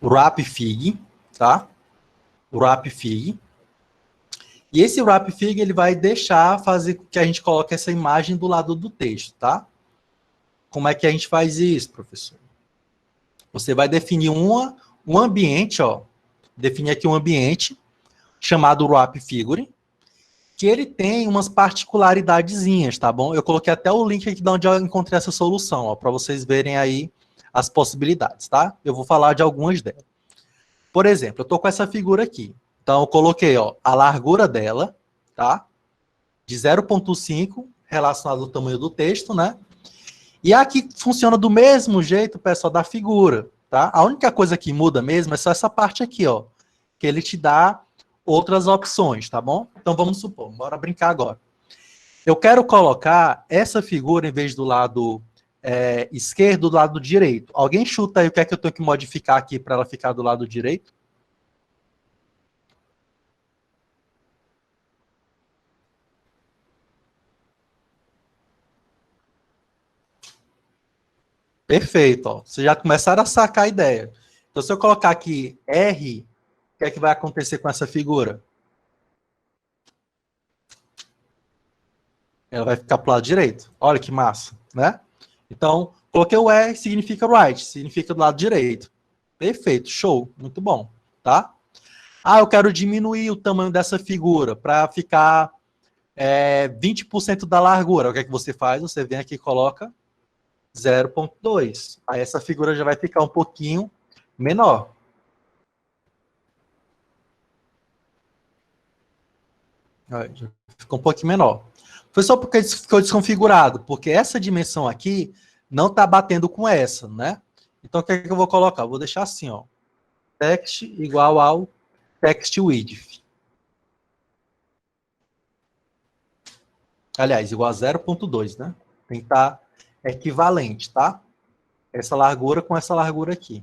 Wrap Fig, tá? Wrap Fig. E esse Wrap Fig, ele vai deixar fazer com que a gente coloque essa imagem do lado do texto, tá? Como é que a gente faz isso, professor? Você vai definir um ambiente, ó. Definir aqui um ambiente chamado Wrap Figure, que ele tem umas particularidadezinhas, tá bom? Eu coloquei até o link aqui de onde eu encontrei essa solução, ó, para vocês verem aí as possibilidades, tá? Eu vou falar de algumas delas. Por exemplo, eu tô com essa figura aqui. Então, eu coloquei, ó, a largura dela, tá? De 0,5 relacionado ao tamanho do texto, né? E aqui funciona do mesmo jeito, pessoal, da figura, tá? A única coisa que muda mesmo é só essa parte aqui, ó, que ele te dá outras opções, tá bom? Então, vamos supor, bora brincar agora. Eu quero colocar essa figura, em vez do lado esquerdo, do lado direito. Alguém chuta aí o que é que eu tenho que modificar aqui para ela ficar do lado direito? Perfeito, ó. Vocês já começaram a sacar a ideia. Então, se eu colocar aqui R, o que é que vai acontecer com essa figura? Ela vai ficar para o lado direito. Olha que massa, né? Então, coloquei o R, significa right, significa do lado direito. Perfeito, show, muito bom, tá? Ah, eu quero diminuir o tamanho dessa figura para ficar 20% da largura. O que é que você faz? Você vem aqui e coloca 0,2. Aí essa figura já vai ficar um pouquinho menor. Aí, já ficou um pouquinho menor. Foi só porque ficou desconfigurado, porque essa dimensão aqui não está batendo com essa, né? Então, o que é que eu vou colocar? Eu vou deixar assim, ó. Text igual ao text width. Aliás, igual a 0,2, né? Tem que estar equivalente, tá? Essa largura com essa largura aqui.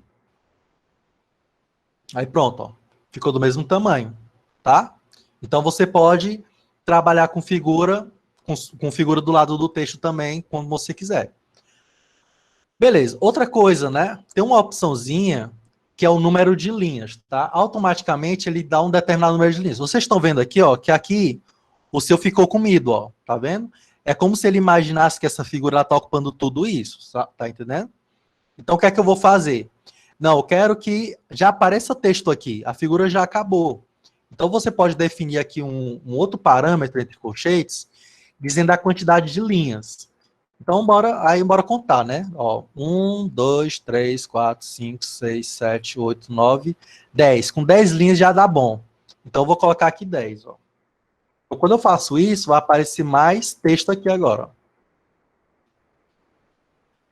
Aí pronto, ó. Ficou do mesmo tamanho, tá? Então você pode trabalhar com figura do lado do texto também, quando você quiser. Beleza, outra coisa, né? Tem uma opçãozinha que é o número de linhas, tá? Automaticamente ele dá um determinado número de linhas. Vocês estão vendo aqui, ó, que aqui o seu ficou comido, ó, tá vendo? É como se ele imaginasse que essa figura está ocupando tudo isso, tá entendendo? Então o que é que eu vou fazer? Não, eu quero que já apareça texto aqui, a figura já acabou. Então você pode definir aqui um outro parâmetro entre colchetes, dizendo a quantidade de linhas. Então, bora contar, né? Ó, 1, 2, 3, 4, 5, 6, 7, 8, 9, 10. Com 10 linhas já dá bom. Então, eu vou colocar aqui 10. Ó. Então, quando eu faço isso, vai aparecer mais texto aqui agora. Ó.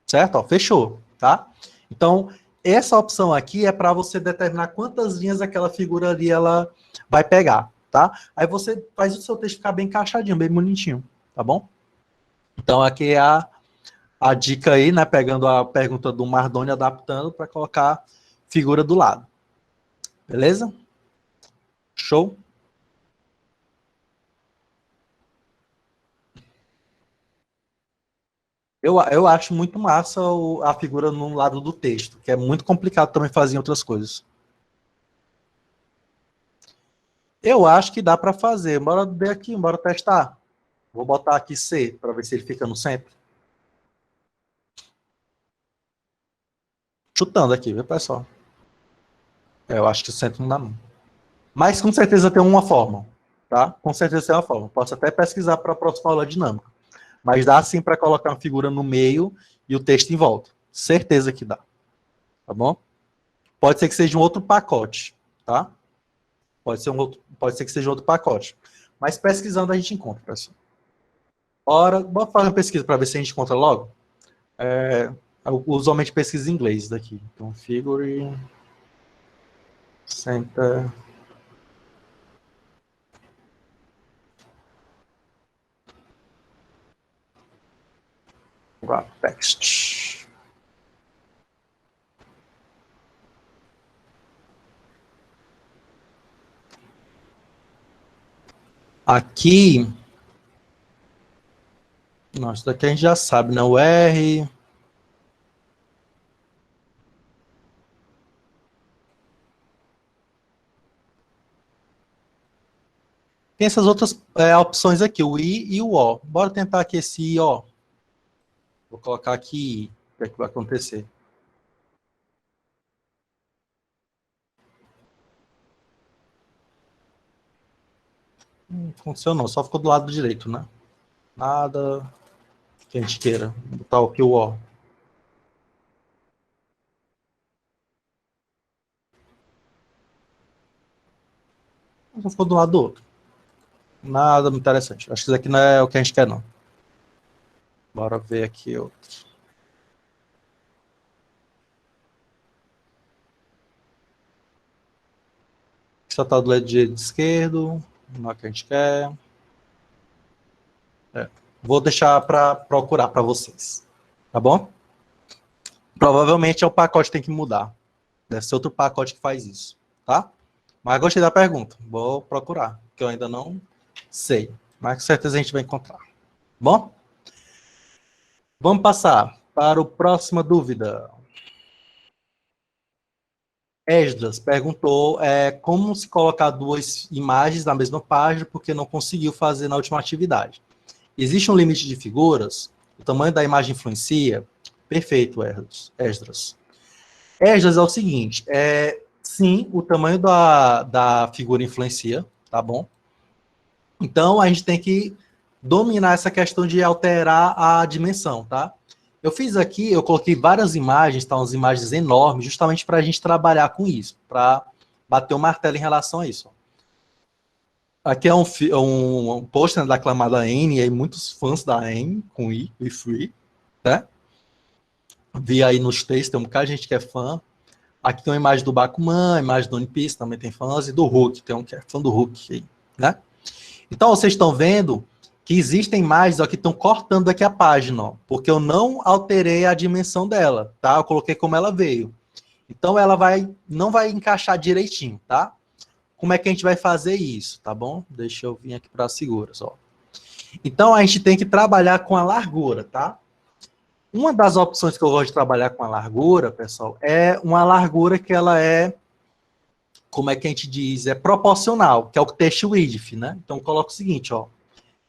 Certo? Ó, fechou, tá? Então, essa opção aqui é para você determinar quantas linhas aquela figura ali ela vai pegar, tá? Aí você faz o seu texto ficar bem encaixadinho, bem bonitinho, tá bom? Então, aqui é a dica aí, né? Pegando a pergunta do Mardoni, adaptando para colocar figura do lado. Beleza? Show? Eu acho muito massa a figura no lado do texto, que é muito complicado também fazer em outras coisas. Eu acho que dá para fazer. Bora ver aqui, bora testar. Vou botar aqui C, para ver se ele fica no centro. Chutando aqui, viu, pessoal? Eu acho que o centro não dá, não. Mas com certeza tem uma forma, tá? Com certeza tem uma forma. Posso até pesquisar para a próxima aula dinâmica. Mas dá sim para colocar uma figura no meio e o texto em volta. Certeza que dá. Tá bom? Pode ser que seja um outro pacote, tá? Pode ser que seja outro pacote. Mas pesquisando a gente encontra, pessoal. Bora fazer uma pesquisa para ver se a gente encontra logo. Usualmente pesquisa em inglês daqui. Então, figure center wrap text. Aqui, nossa, daqui a gente já sabe, né? O R, tem essas outras opções aqui, o I e o O. Bora tentar aqui esse I, ó. Vou colocar aqui I. O que é que vai acontecer? Funcionou, só ficou do lado direito, né? Nada que a gente queira. Vou botar aqui o O. Só ficou do lado do outro. Nada muito interessante. Acho que isso aqui não é o que a gente quer, não. Bora ver aqui outro. Só tá do lado direito e esquerdo. Não é o que a gente quer. Vou deixar para procurar para vocês. Tá bom? Provavelmente é o pacote que tem que mudar. Deve ser outro pacote que faz isso. Tá? Mas gostei da pergunta. Vou procurar. Que eu ainda não sei. Mas com certeza a gente vai encontrar. Bom? Vamos passar para a próxima dúvida. Esdras perguntou como se colocar duas imagens na mesma página porque não conseguiu fazer na última atividade. Existe um limite de figuras? O tamanho da imagem influencia? Perfeito, Esdras. Esdras é o seguinte, sim, o tamanho da figura influencia, tá bom? Então, a gente tem que dominar essa questão de alterar a dimensão, tá? Eu fiz aqui, eu coloquei várias imagens, tá? Umas imagens enormes, justamente para a gente trabalhar com isso, para bater o martelo em relação a isso. Aqui é um pôster da aclamada Anne, e aí muitos fãs da Anne, com I, e Free, né? Vi aí nos textos, tem um bocado de gente que é fã. Aqui tem uma imagem do Bakuman, imagem do One Piece, também tem fãs, e do Hulk, tem um que é fã do Hulk aí, né? Então, vocês estão vendo que existem imagens ó, que estão cortando aqui a página, ó, porque eu não alterei a dimensão dela, tá? Eu coloquei como ela veio. Então, ela não vai encaixar direitinho, tá? Como é que a gente vai fazer isso, tá bom? Deixa eu vir aqui para as figuras, ó. Então, a gente tem que trabalhar com a largura, tá? Uma das opções que eu gosto de trabalhar com a largura, pessoal, é uma largura que ela é, como é que a gente diz, é proporcional, que é o text width, né? Então, eu coloco o seguinte, ó.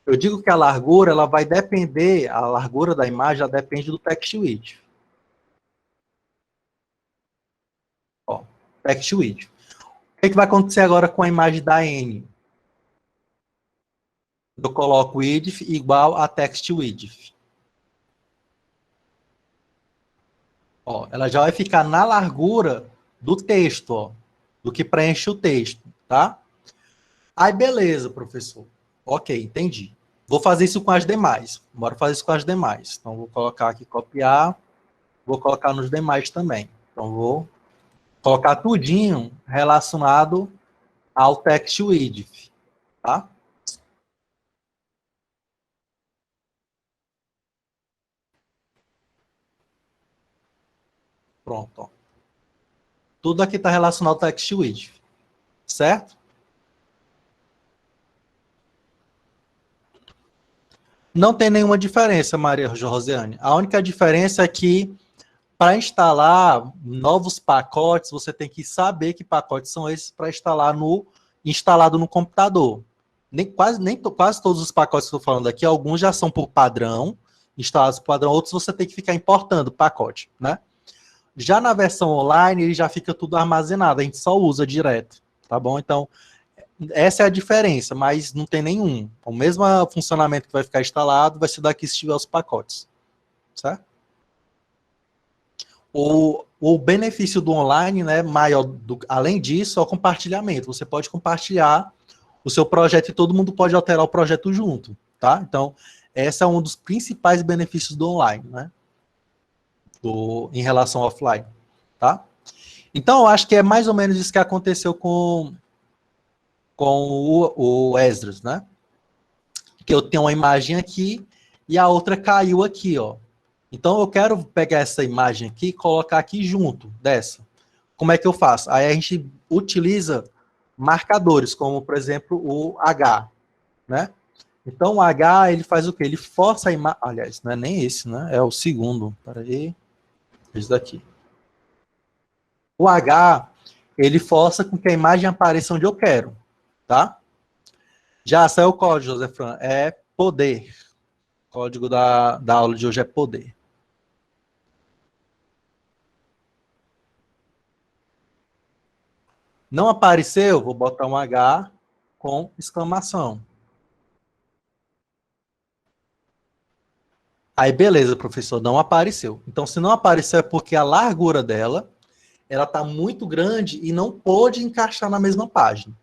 Eu digo que a largura, ela vai depender, a largura da imagem, ela depende do text width. Ó, text width. O que vai acontecer agora com a imagem da N? Eu coloco width igual a text width. Ó, ela já vai ficar na largura do texto, ó, do que preenche o texto, tá? Aí, beleza, professor. Ok, entendi. Vou fazer isso com as demais. Bora fazer isso com as demais. Então, vou colocar aqui, copiar. Vou colocar nos demais também. Então, vou colocar tudinho relacionado ao text width, tá? Pronto, ó. Tudo aqui está relacionado ao text width, certo? Não tem nenhuma diferença, Maria Rosiane. A única diferença é que para instalar novos pacotes, você tem que saber que pacotes são esses para instalar instalado no computador. Quase todos os pacotes que eu estou falando aqui, alguns já são por padrão, instalados por padrão, outros você tem que ficar importando o pacote, né? Já na versão online, ele já fica tudo armazenado, a gente só usa direto, tá bom? Então, essa é a diferença, mas não tem nenhum. O mesmo funcionamento que vai ficar instalado vai ser daqui se tiver os pacotes, certo? O benefício do online, né, maior, além disso, é o compartilhamento. Você pode compartilhar o seu projeto e todo mundo pode alterar o projeto junto, tá? Então, esse é um dos principais benefícios do online, né? Em relação ao offline, tá? Então, eu acho que é mais ou menos isso que aconteceu com o Esdras, né? Que eu tenho uma imagem aqui e a outra caiu aqui, ó. Então, eu quero pegar essa imagem aqui e colocar aqui junto dessa. Como é que eu faço? Aí a gente utiliza marcadores, como, por exemplo, o H, né? Então, o H, ele faz o quê? Ele força a imagem... Aliás, não é nem esse, né? É o segundo. Peraí. Esse daqui. O H, ele força com que a imagem apareça onde eu quero, tá? Já saiu o código, José Fran. É poder. O código da aula de hoje é poder. Não apareceu? Vou botar um H com exclamação. Aí, beleza, professor, não apareceu. Então, se não apareceu é porque a largura dela, ela está muito grande e não pôde encaixar na mesma página.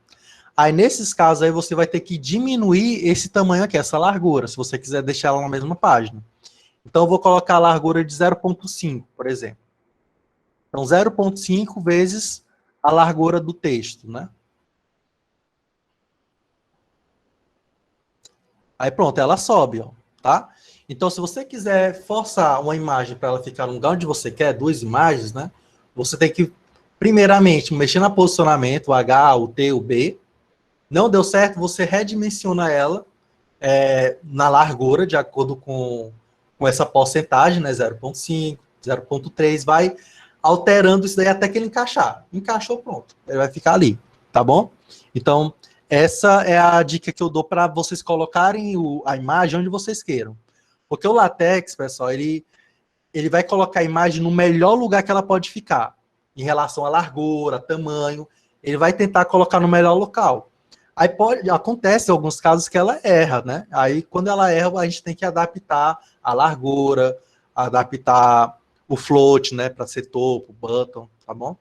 Aí, nesses casos, aí você vai ter que diminuir esse tamanho aqui, essa largura, se você quiser deixar ela na mesma página. Então, eu vou colocar a largura de 0,5, por exemplo. Então, 0,5 vezes a largura do texto, né? Aí, pronto, ela sobe, ó, tá? Então, se você quiser forçar uma imagem para ela ficar no lugar onde você quer, duas imagens, né? Você tem que, primeiramente, mexer no posicionamento, o H, o T, o B. Não deu certo, você redimensiona ela na largura, de acordo com essa porcentagem, né? 0,5, 0,3, vai alterando isso daí até que ele encaixar. Encaixou, pronto. Ele vai ficar ali, tá bom? Então, essa é a dica que eu dou para vocês colocarem a imagem onde vocês queiram. Porque o LaTeX, pessoal, ele vai colocar a imagem no melhor lugar que ela pode ficar, em relação à largura, tamanho. Ele vai tentar colocar no melhor local. Aí acontece em alguns casos que ela erra, né? Aí quando ela erra, a gente tem que adaptar a largura, adaptar o float, né, para ser topo, button, tá bom?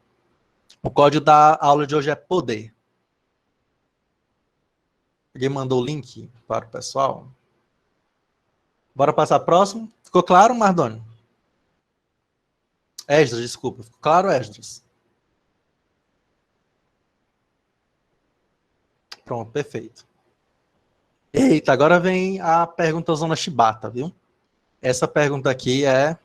O código da aula de hoje é poder. Alguém mandou o link para o pessoal? Bora passar próximo? Ficou claro, Mardoni? Esdras, desculpa. Ficou claro, Esdras? Pronto, perfeito. Eita, agora vem a pergunta Zona Chibata, viu? Essa pergunta aqui é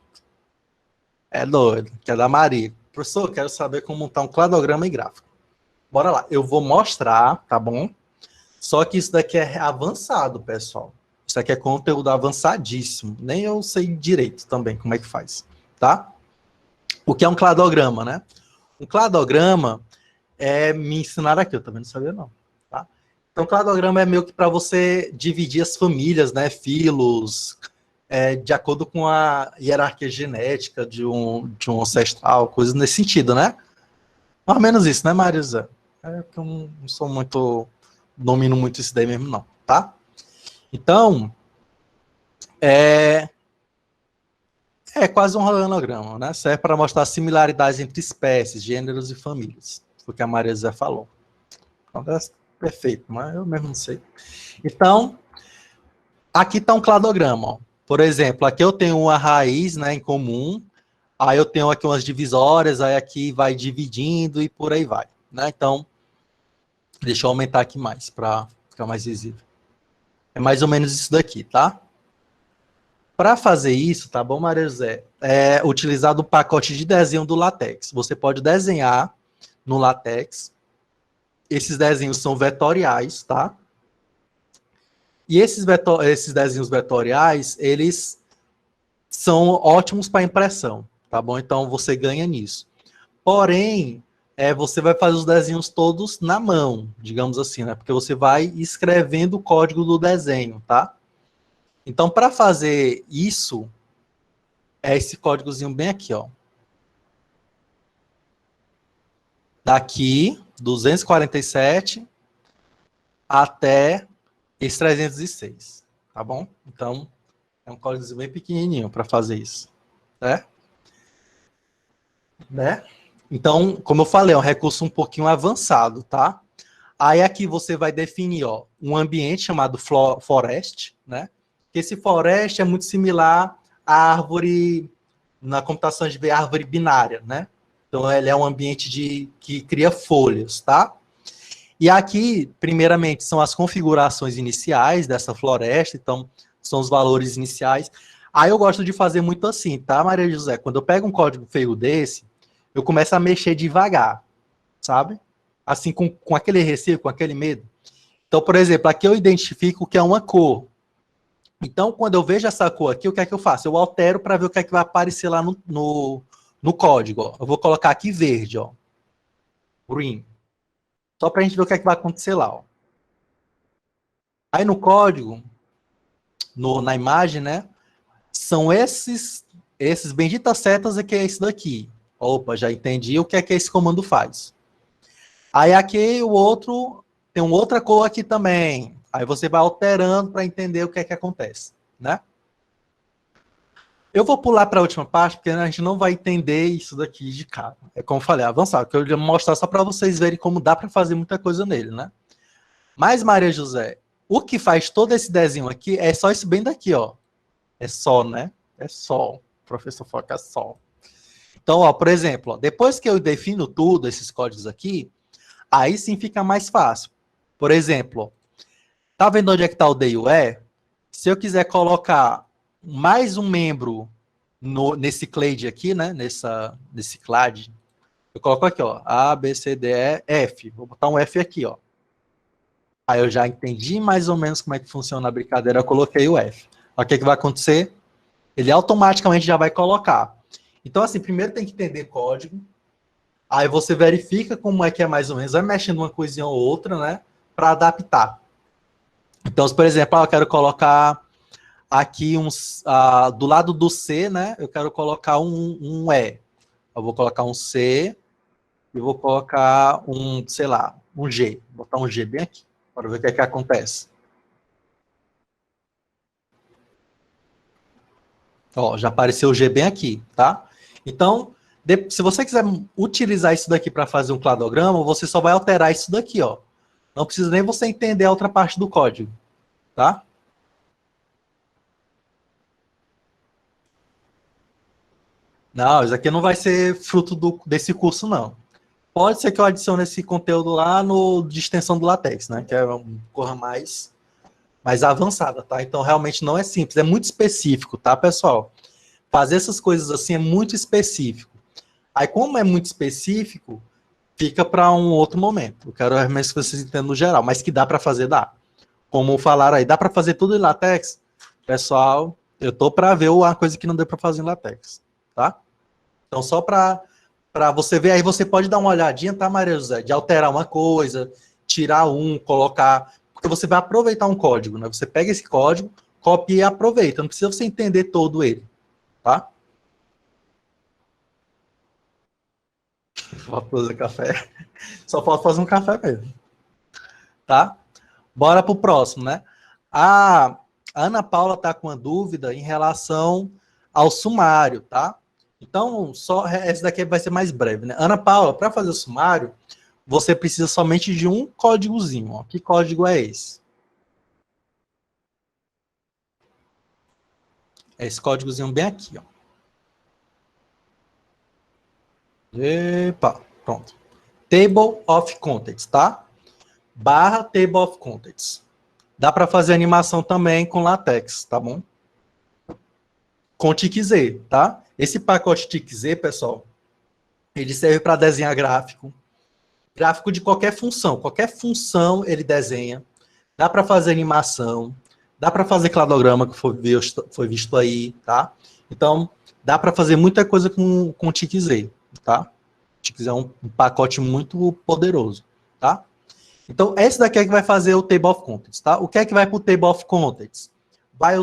doida, que é da Maria. Professor, quero saber como montar um cladograma e gráfico. Bora lá, eu vou mostrar, tá bom? Só que isso daqui é avançado, pessoal. Isso aqui é conteúdo avançadíssimo. Nem eu sei direito também como é que faz, tá? O que é um cladograma, né? Um cladograma me ensinaram aqui, eu também não sabia não, tá? Então, cladograma é meio que para você dividir as famílias, né, filos, de acordo com a hierarquia genética de um ancestral, coisas nesse sentido, né? Mais ou menos isso, né, Marisa? É que eu não sou muito, domino muito isso daí mesmo, não, tá? Então, é, é quase um organograma, né? Serve para mostrar similaridades entre espécies, gêneros e famílias. Foi o que a Marisa falou. Então, é perfeito, mas eu mesmo não sei. Então, aqui está um cladograma. Ó. Por exemplo, aqui eu tenho uma raiz, né, em comum, aí eu tenho aqui umas divisórias, aí aqui vai dividindo e por aí vai. Né? Então, deixa eu aumentar aqui mais para ficar mais visível. É mais ou menos isso daqui, tá? Para fazer isso, tá bom, Maria José? É utilizado o pacote de desenho do LaTeX. Você pode desenhar no LaTeX. Esses desenhos são vetoriais, tá? E esses desenhos vetoriais, eles são ótimos para impressão, tá bom? Então você ganha nisso. Porém, você vai fazer os desenhos todos na mão, digamos assim, né? Porque você vai escrevendo o código do desenho, tá? Então, para fazer isso, é esse códigozinho bem aqui, ó. Daqui, 247 até esse 306, tá bom? Então, é um códigozinho bem pequenininho para fazer isso, né? Então, como eu falei, é um recurso um pouquinho avançado, tá? Aí aqui você vai definir, ó, um ambiente chamado forest, né? Esse forest é muito similar à árvore, na computação de ver árvore binária, né? Então, ele é um ambiente que cria folhas, tá? E aqui, primeiramente, são as configurações iniciais dessa floresta, então, são os valores iniciais. Aí eu gosto de fazer muito assim, tá, Maria José? Quando eu pego um código feio desse, eu começo a mexer devagar, sabe? Assim, com aquele receio, com aquele medo. Então, por exemplo, aqui eu identifico que é uma cor. Então, quando eu vejo essa cor aqui, o que é que eu faço? Eu altero para ver o que é que vai aparecer lá no código. Ó. Eu vou colocar aqui verde, ó. Green. Só para a gente ver o que é que vai acontecer lá, ó. Aí no código, na imagem, né? São esses benditas setas aqui, é isso daqui. Opa, já entendi o que é que esse comando faz. Aí aqui o outro, tem uma outra cor aqui também. Aí você vai alterando para entender o que é que acontece, né? Eu vou pular para a última parte, porque a gente não vai entender isso daqui de cara. É como eu falei, avançado, que eu ia mostrar só para vocês verem como dá para fazer muita coisa nele, né? Mas, Maria José, o que faz todo esse desenho aqui é só isso bem daqui, ó. É só, né? É só. Professor Foca, é só. Então, ó, por exemplo, ó, depois que eu defino tudo, esses códigos aqui, aí sim fica mais fácil. Por exemplo, ó, tá vendo onde é que está o D e o E? Se eu quiser colocar mais um membro nesse clade aqui, né? Nesse clade, eu coloco aqui, ó, A, B, C, D, E, F. Vou botar um F aqui, ó. Aí eu já entendi mais ou menos como é que funciona a brincadeira, eu coloquei o F. O que, que vai acontecer? Ele automaticamente já vai colocar. Então, assim, primeiro tem que entender código, aí você verifica como é que é mais ou menos, vai mexendo uma coisinha ou outra, né, para adaptar. Então, se, por exemplo, eu quero colocar aqui do lado do C, né, eu quero colocar um E. Eu vou colocar um C e vou colocar sei lá, um G. Vou botar um G bem aqui, para ver o que é que acontece. Ó, já apareceu o G bem aqui, tá? Então, se você quiser utilizar isso daqui para fazer um cladograma, você só vai alterar isso daqui, ó. Não precisa nem você entender a outra parte do código, tá? Não, isso aqui não vai ser fruto desse curso, não. Pode ser que eu adicione esse conteúdo lá no de extensão do LaTeX, né? Que é uma coisa mais avançada, tá? Então, realmente não é simples, é muito específico, tá, pessoal? Fazer essas coisas assim é muito específico. Aí, como é muito específico, fica para um outro momento. Eu quero realmente que vocês entendam no geral, mas que dá para fazer, dá. Como falaram aí, dá para fazer tudo em LaTeX? Pessoal, eu tô para ver uma coisa que não deu para fazer em LaTeX, tá? Então, só para você ver, aí você pode dar uma olhadinha, tá, Maria José? De alterar uma coisa, tirar colocar, porque você vai aproveitar um código, né? Você pega esse código, copia e aproveita. Não precisa você entender todo ele, tá? Falta fazer café. Só falta fazer um café mesmo, tá? Bora pro próximo, né? A Ana Paula está com uma dúvida em relação ao sumário, tá? Então, só esse daqui vai ser mais breve, né? Ana Paula, para fazer o sumário, você precisa somente de um códigozinho. Ó. Que código é esse? É esse códigozinho bem aqui, ó. Epa, pronto. Table of Contents, tá? Barra Table of Contents. Dá para fazer animação também com LaTeX, tá bom? Com TIC-Z, tá? Esse pacote TIC-Z, pessoal, ele serve para desenhar gráfico. Gráfico de qualquer função ele desenha. Dá para fazer animação, dá para fazer cladograma, que foi visto aí, tá? Então, dá para fazer muita coisa com TIC-Z, tá? TIC-Z é um pacote muito poderoso, tá? Então, esse daqui é que vai fazer o Table of Contents, tá? O que é que vai para o Table of Contents? Vai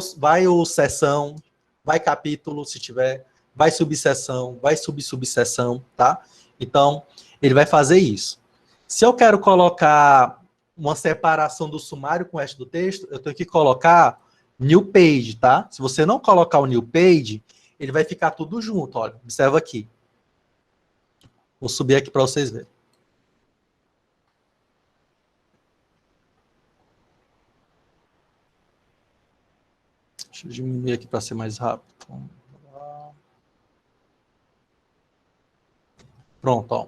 o seção, vai capítulo, se tiver, vai subseção, vai subsubseção, tá? Então, ele vai fazer isso. Se eu quero colocar uma separação do sumário com o resto do texto, eu tenho que colocar new page, tá? Se você não colocar o new page, ele vai ficar tudo junto, olha. Observa aqui. Vou subir aqui para vocês verem. Deixa eu diminuir aqui para ser mais rápido. Pronto, ó.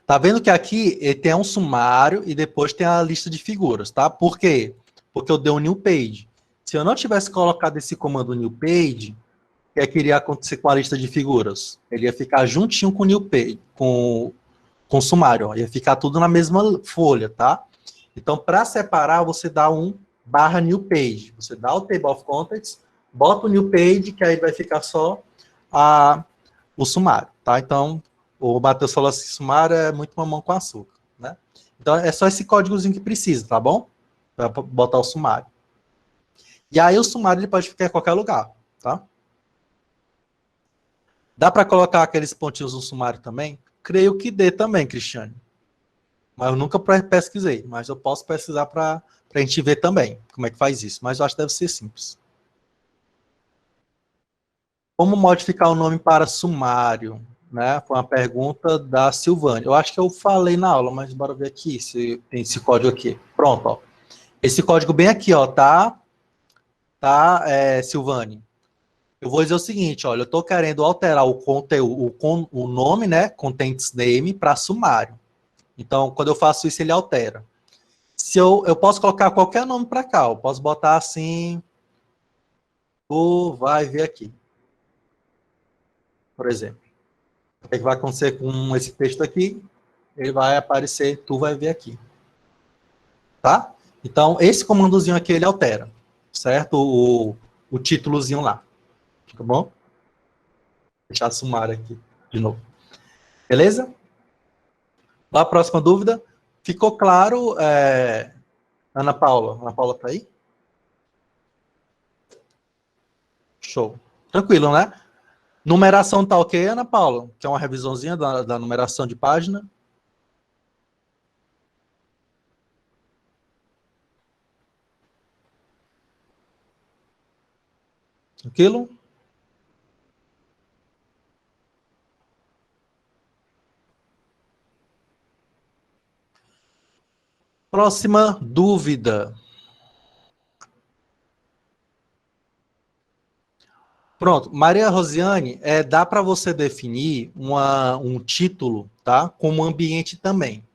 Tá vendo que aqui tem um sumário e depois tem a lista de figuras, tá? Por quê? Porque eu dei um new page. Se eu não tivesse colocado esse comando new page, o que iria acontecer com a lista de figuras? Ele ia ficar juntinho com o new page, com o sumário, ó. Ia ficar tudo na mesma folha, tá? Então, para separar, você dá um barra new page. Você dá o table of contents, bota o new page, que aí vai ficar só o sumário, tá? Então, o Matheus falou assim, sumário é muito mamão com açúcar, né? Então, é só esse códigozinho que precisa, tá bom? Para botar o sumário. E aí o sumário ele pode ficar em qualquer lugar, tá? Dá para colocar aqueles pontinhos no sumário também? Creio que dê também, Cristiane. Mas eu nunca pesquisei, mas eu posso pesquisar para a gente ver também como é que faz isso. Mas eu acho que deve ser simples. Como modificar o nome para sumário? Né? Foi uma pergunta da Silvânia. Eu acho que eu falei na aula, mas bora ver aqui se tem esse código aqui. Pronto, ó. Esse código bem aqui, ó, tá, Silvane? Eu vou dizer o seguinte, olha, eu estou querendo alterar o conteúdo, o nome, né, contents name, para sumário. Então, quando eu faço isso, ele altera. Se eu posso colocar qualquer nome para cá, eu posso botar assim, tu vai ver aqui, por exemplo. O que vai acontecer com esse texto aqui? Ele vai aparecer, tu vai ver aqui. Tá? Então, esse comandozinho aqui, ele altera, certo? O títulozinho lá. Tá bom? Vou deixar sumário aqui, de novo. Beleza? A próxima dúvida. Ficou claro, Ana Paula? Ana Paula tá aí? Show. Tranquilo, né? Numeração tá ok, Ana Paula? Que é uma revisãozinha da numeração de página. Tranquilo? Próxima dúvida. Pronto, Maria Rosiane, dá para você definir um título, tá? Como ambiente também.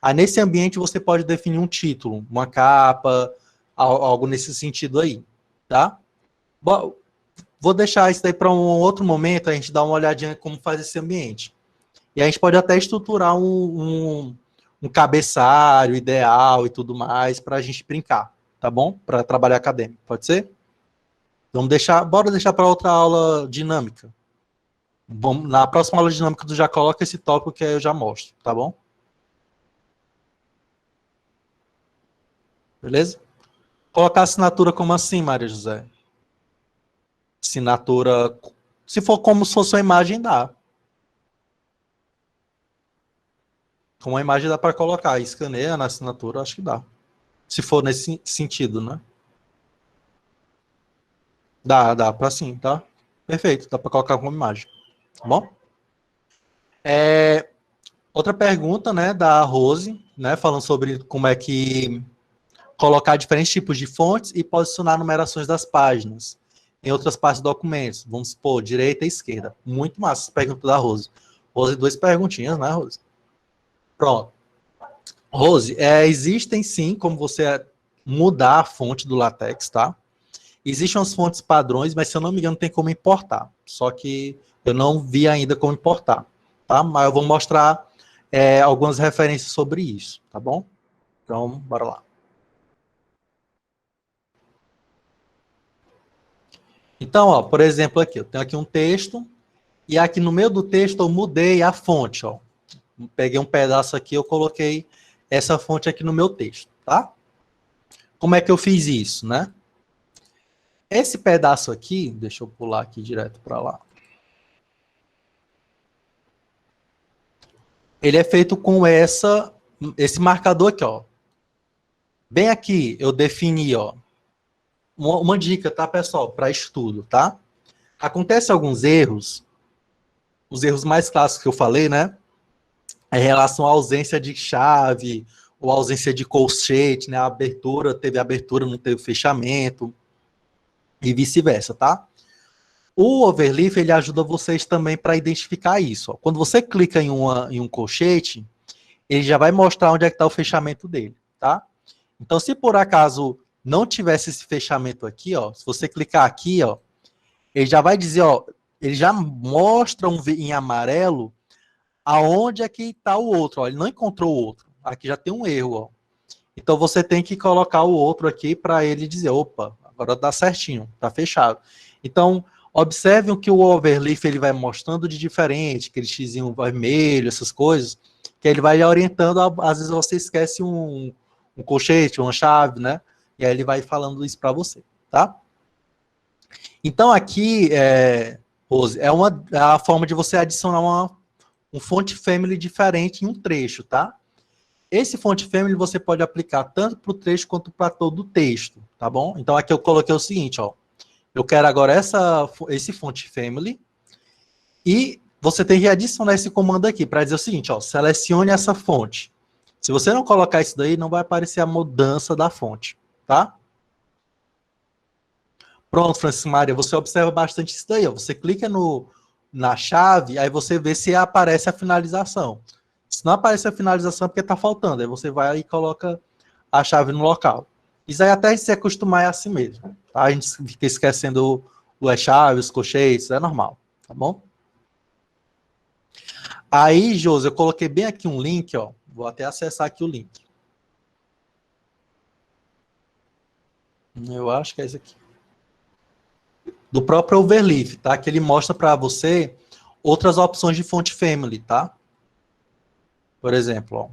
Aí, nesse ambiente, você pode definir um título, uma capa, algo nesse sentido aí, tá? Bom, vou deixar isso daí para um outro momento, a gente dá uma olhadinha como faz esse ambiente. E a gente pode até estruturar um cabeçalho ideal e tudo mais para a gente brincar, tá bom? Para trabalhar acadêmico, pode ser? Bora deixar para outra aula dinâmica. Na próxima aula dinâmica, tu já coloca esse tópico que aí eu já mostro, tá bom? Beleza? Colocar assinatura como assim, Maria José? Assinatura, se for como se fosse uma imagem, dá. Com uma imagem dá para colocar, escaneia na assinatura, acho que dá. Se for nesse sentido, né? Dá para sim, tá? Perfeito, dá para colocar como imagem. Tá bom? Outra pergunta, né, da Rose, né, falando sobre como é que colocar diferentes tipos de fontes e posicionar numerações das páginas em outras partes do documento. Vamos supor, direita e esquerda. Muito massa, pergunta da Rose. Rose, duas perguntinhas, né, Rose? Pronto. Rose, existem sim como você mudar a fonte do LaTeX, tá? Existem as fontes padrões, mas se eu não me engano tem como importar. Só que eu não vi ainda como importar, tá? Mas eu vou mostrar algumas referências sobre isso, tá bom? Então, bora lá. Então, ó, por exemplo, aqui, eu tenho aqui um texto, e aqui no meio do texto eu mudei a fonte, ó. Peguei um pedaço aqui, eu coloquei essa fonte aqui no meu texto, tá? Como é que eu fiz isso, né? Esse pedaço aqui, deixa eu pular aqui direto para lá. Ele é feito com esse marcador aqui, ó. Bem aqui, eu defini, ó, uma dica, tá, pessoal, para estudo, tá? Acontece alguns erros, os erros mais clássicos que eu falei, né? Em relação à ausência de chave, ou ausência de colchete, né? A abertura, teve abertura, não teve fechamento, e vice-versa, tá? O Overleaf, ele ajuda vocês também para identificar isso. Ó. Quando você clica em um colchete, ele já vai mostrar onde é que está o fechamento dele, tá? Então, se por acaso não tivesse esse fechamento aqui, ó, se você clicar aqui, ó, ele já vai dizer, ó, ele já mostra em amarelo aonde é que está o outro, ó, ele não encontrou o outro. Aqui já tem um erro, ó. Então você tem que colocar o outro aqui para ele dizer, opa, agora dá certinho, tá fechado. Então, observem o que o Overleaf ele vai mostrando de diferente, aquele xizinho vermelho, essas coisas, que ele vai orientando, às vezes você esquece um colchete, uma chave, né? E aí ele vai falando isso para você, tá? Então, aqui, Rose, é a forma de você adicionar um font family diferente em um trecho, tá? Esse font family você pode aplicar tanto para o trecho quanto para todo o texto, tá bom? Então, aqui eu coloquei o seguinte, ó. Eu quero agora esse font family e você tem que adicionar esse comando aqui para dizer o seguinte, ó, selecione essa fonte. Se você não colocar isso daí, não vai aparecer a mudança da fonte, tá? Pronto, Francisco Maria, você observa bastante isso daí, ó. Você clica na chave, aí você vê se aparece a finalização. Se não aparece a finalização, é porque está faltando. Aí você vai e coloca a chave no local. Isso aí até se acostumar é assim mesmo. Tá? A gente fica esquecendo as chaves, os colchetes, é normal, tá bom? Aí, Josi, eu coloquei bem aqui um link, ó. Vou até acessar aqui o link. Eu acho que é esse aqui. Do próprio Overleaf, tá? Que ele mostra para você outras opções de font family, tá? Por exemplo, ó.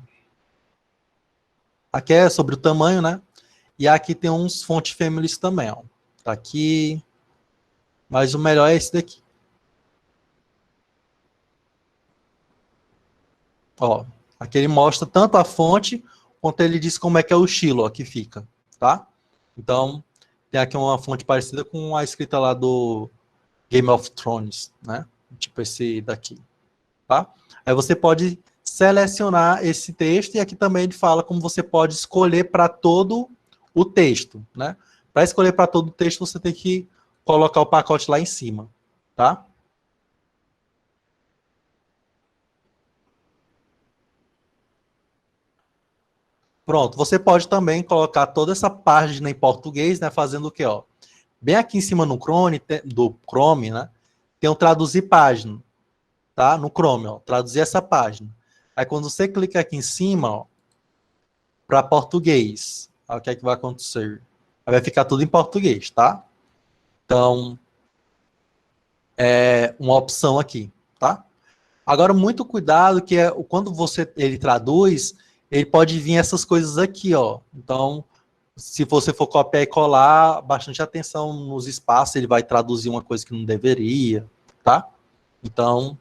Aqui é sobre o tamanho, né? E aqui tem uns font families também, ó. Tá aqui. Mas o melhor é esse daqui. Ó, aqui ele mostra tanto a fonte, quanto ele diz como é que é o estilo, ó, que fica, tá? Então, tem aqui uma fonte parecida com a escrita lá do Game of Thrones, né? Tipo esse daqui, tá? Aí você pode selecionar esse texto e aqui também ele fala como você pode escolher para todo o texto, né? Para escolher para todo o texto, você tem que colocar o pacote lá em cima, tá? Pronto, você pode também colocar toda essa página em português, né? Fazendo o quê, ó? Bem aqui em cima no Chrome, do Chrome, né? Tem um traduzir página, tá? No Chrome, ó. Traduzir essa página. Aí quando você clica aqui em cima, ó, para português, ó, o que é que vai acontecer? Aí vai ficar tudo em português, tá? Então, é uma opção aqui, tá? Agora, muito cuidado, que é quando ele traduz, ele pode vir essas coisas aqui, ó. Então, se você for copiar e colar, bastante atenção nos espaços, ele vai traduzir uma coisa que não deveria, tá? Então,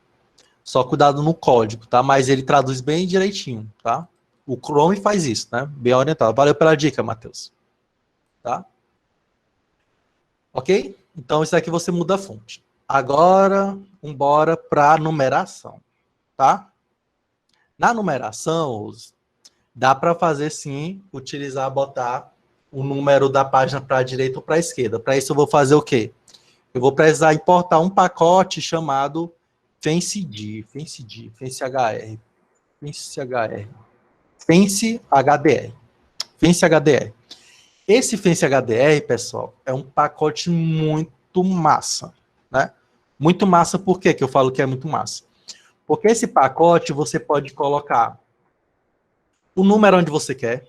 só cuidado no código, tá? Mas ele traduz bem direitinho, tá? O Chrome faz isso, né? Bem orientado. Valeu pela dica, Matheus. Tá? Ok? Então, isso aqui você muda a fonte. Agora, embora para a numeração, tá? Na numeração, dá para fazer sim, botar o número da página para a direita ou para a esquerda. Para isso eu vou fazer o quê? Eu vou precisar importar um pacote chamado FenceHR, FenceHR, FenceHDR. Esse FenceHDR, pessoal, é um pacote muito massa, né? Muito massa, por quê que eu falo que é muito massa? Porque esse pacote você pode colocar o número onde você quer,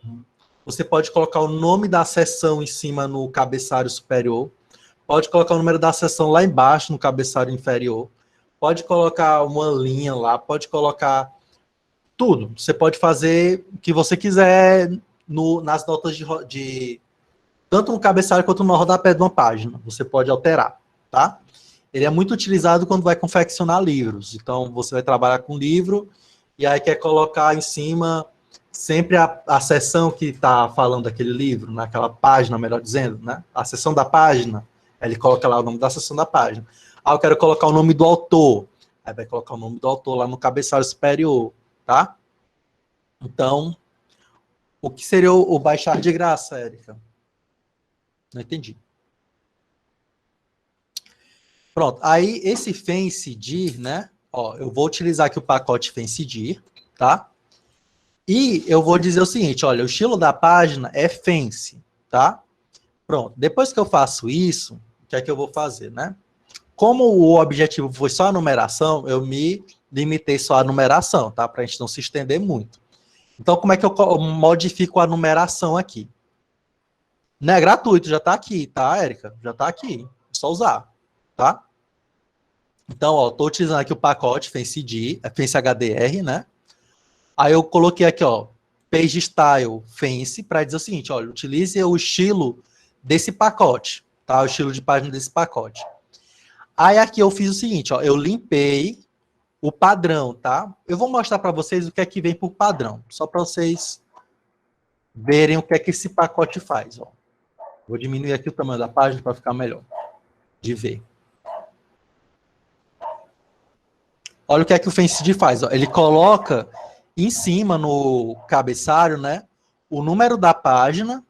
você pode colocar o nome da seção em cima no cabeçalho superior, pode colocar o número da seção lá embaixo no cabeçalho inferior, pode colocar uma linha lá, pode colocar tudo. Você pode fazer o que você quiser nas notas de tanto no cabeçalho quanto no rodapé de uma página. Você pode alterar, tá? Ele é muito utilizado quando vai confeccionar livros. Então, você vai trabalhar com livro e aí quer colocar em cima sempre a seção que está falando daquele livro, naquela página, melhor dizendo, né? A seção da página, ele coloca lá o nome da seção da página. Ah, eu quero colocar o nome do autor. Aí vai colocar o nome do autor lá no cabeçalho superior, tá? Então, o que seria o baixar de graça, Érica? Não entendi. Pronto, aí esse FenceDir, né? Ó, eu vou utilizar aqui o pacote FenceDir, tá? E eu vou dizer o seguinte, olha, o estilo da página é Fence, tá? Pronto, depois que eu faço isso, o que é que eu vou fazer, né? Como o objetivo foi só a numeração, eu me limitei só à numeração, tá? Para a gente não se estender muito. Então, como é que eu modifico a numeração aqui? Não é gratuito, já está aqui, tá, Érica? Já está aqui, é só usar, tá? Então, ó, estou utilizando aqui o pacote FenceHDR, né? Aí eu coloquei aqui, ó, Page Style Fence, para dizer o seguinte, olha, utilize o estilo desse pacote, tá? O estilo de página desse pacote. Aí aqui eu fiz o seguinte, ó, eu limpei o padrão, tá? Eu vou mostrar para vocês o que é que vem por padrão, só para vocês verem o que é que esse pacote faz, ó. Vou diminuir aqui o tamanho da página para ficar melhor de ver. Olha o que é que o Fencid faz, ó. Ele coloca em cima no cabeçalho, né, o número da página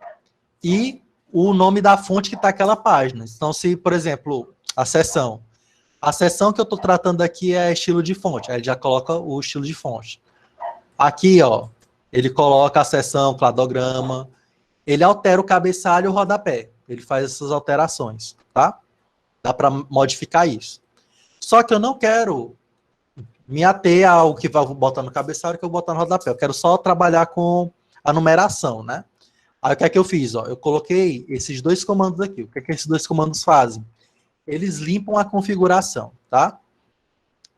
e o nome da fonte que está aquela página. Então, se, por exemplo, a seção que eu estou tratando aqui é estilo de fonte, aí ele já coloca o estilo de fonte. Aqui, ó, ele coloca a seção, cladograma, ele altera o cabeçalho e o rodapé. Ele faz essas alterações, tá? Dá para modificar isso. Só que eu não quero me ater ao que vai botar no cabeçalho, que eu vou botar no rodapé. Eu quero só trabalhar com a numeração, né? Aí o que é que eu fiz? Ó? Eu coloquei esses dois comandos aqui. O que é que esses dois comandos fazem? Eles limpam a configuração, tá?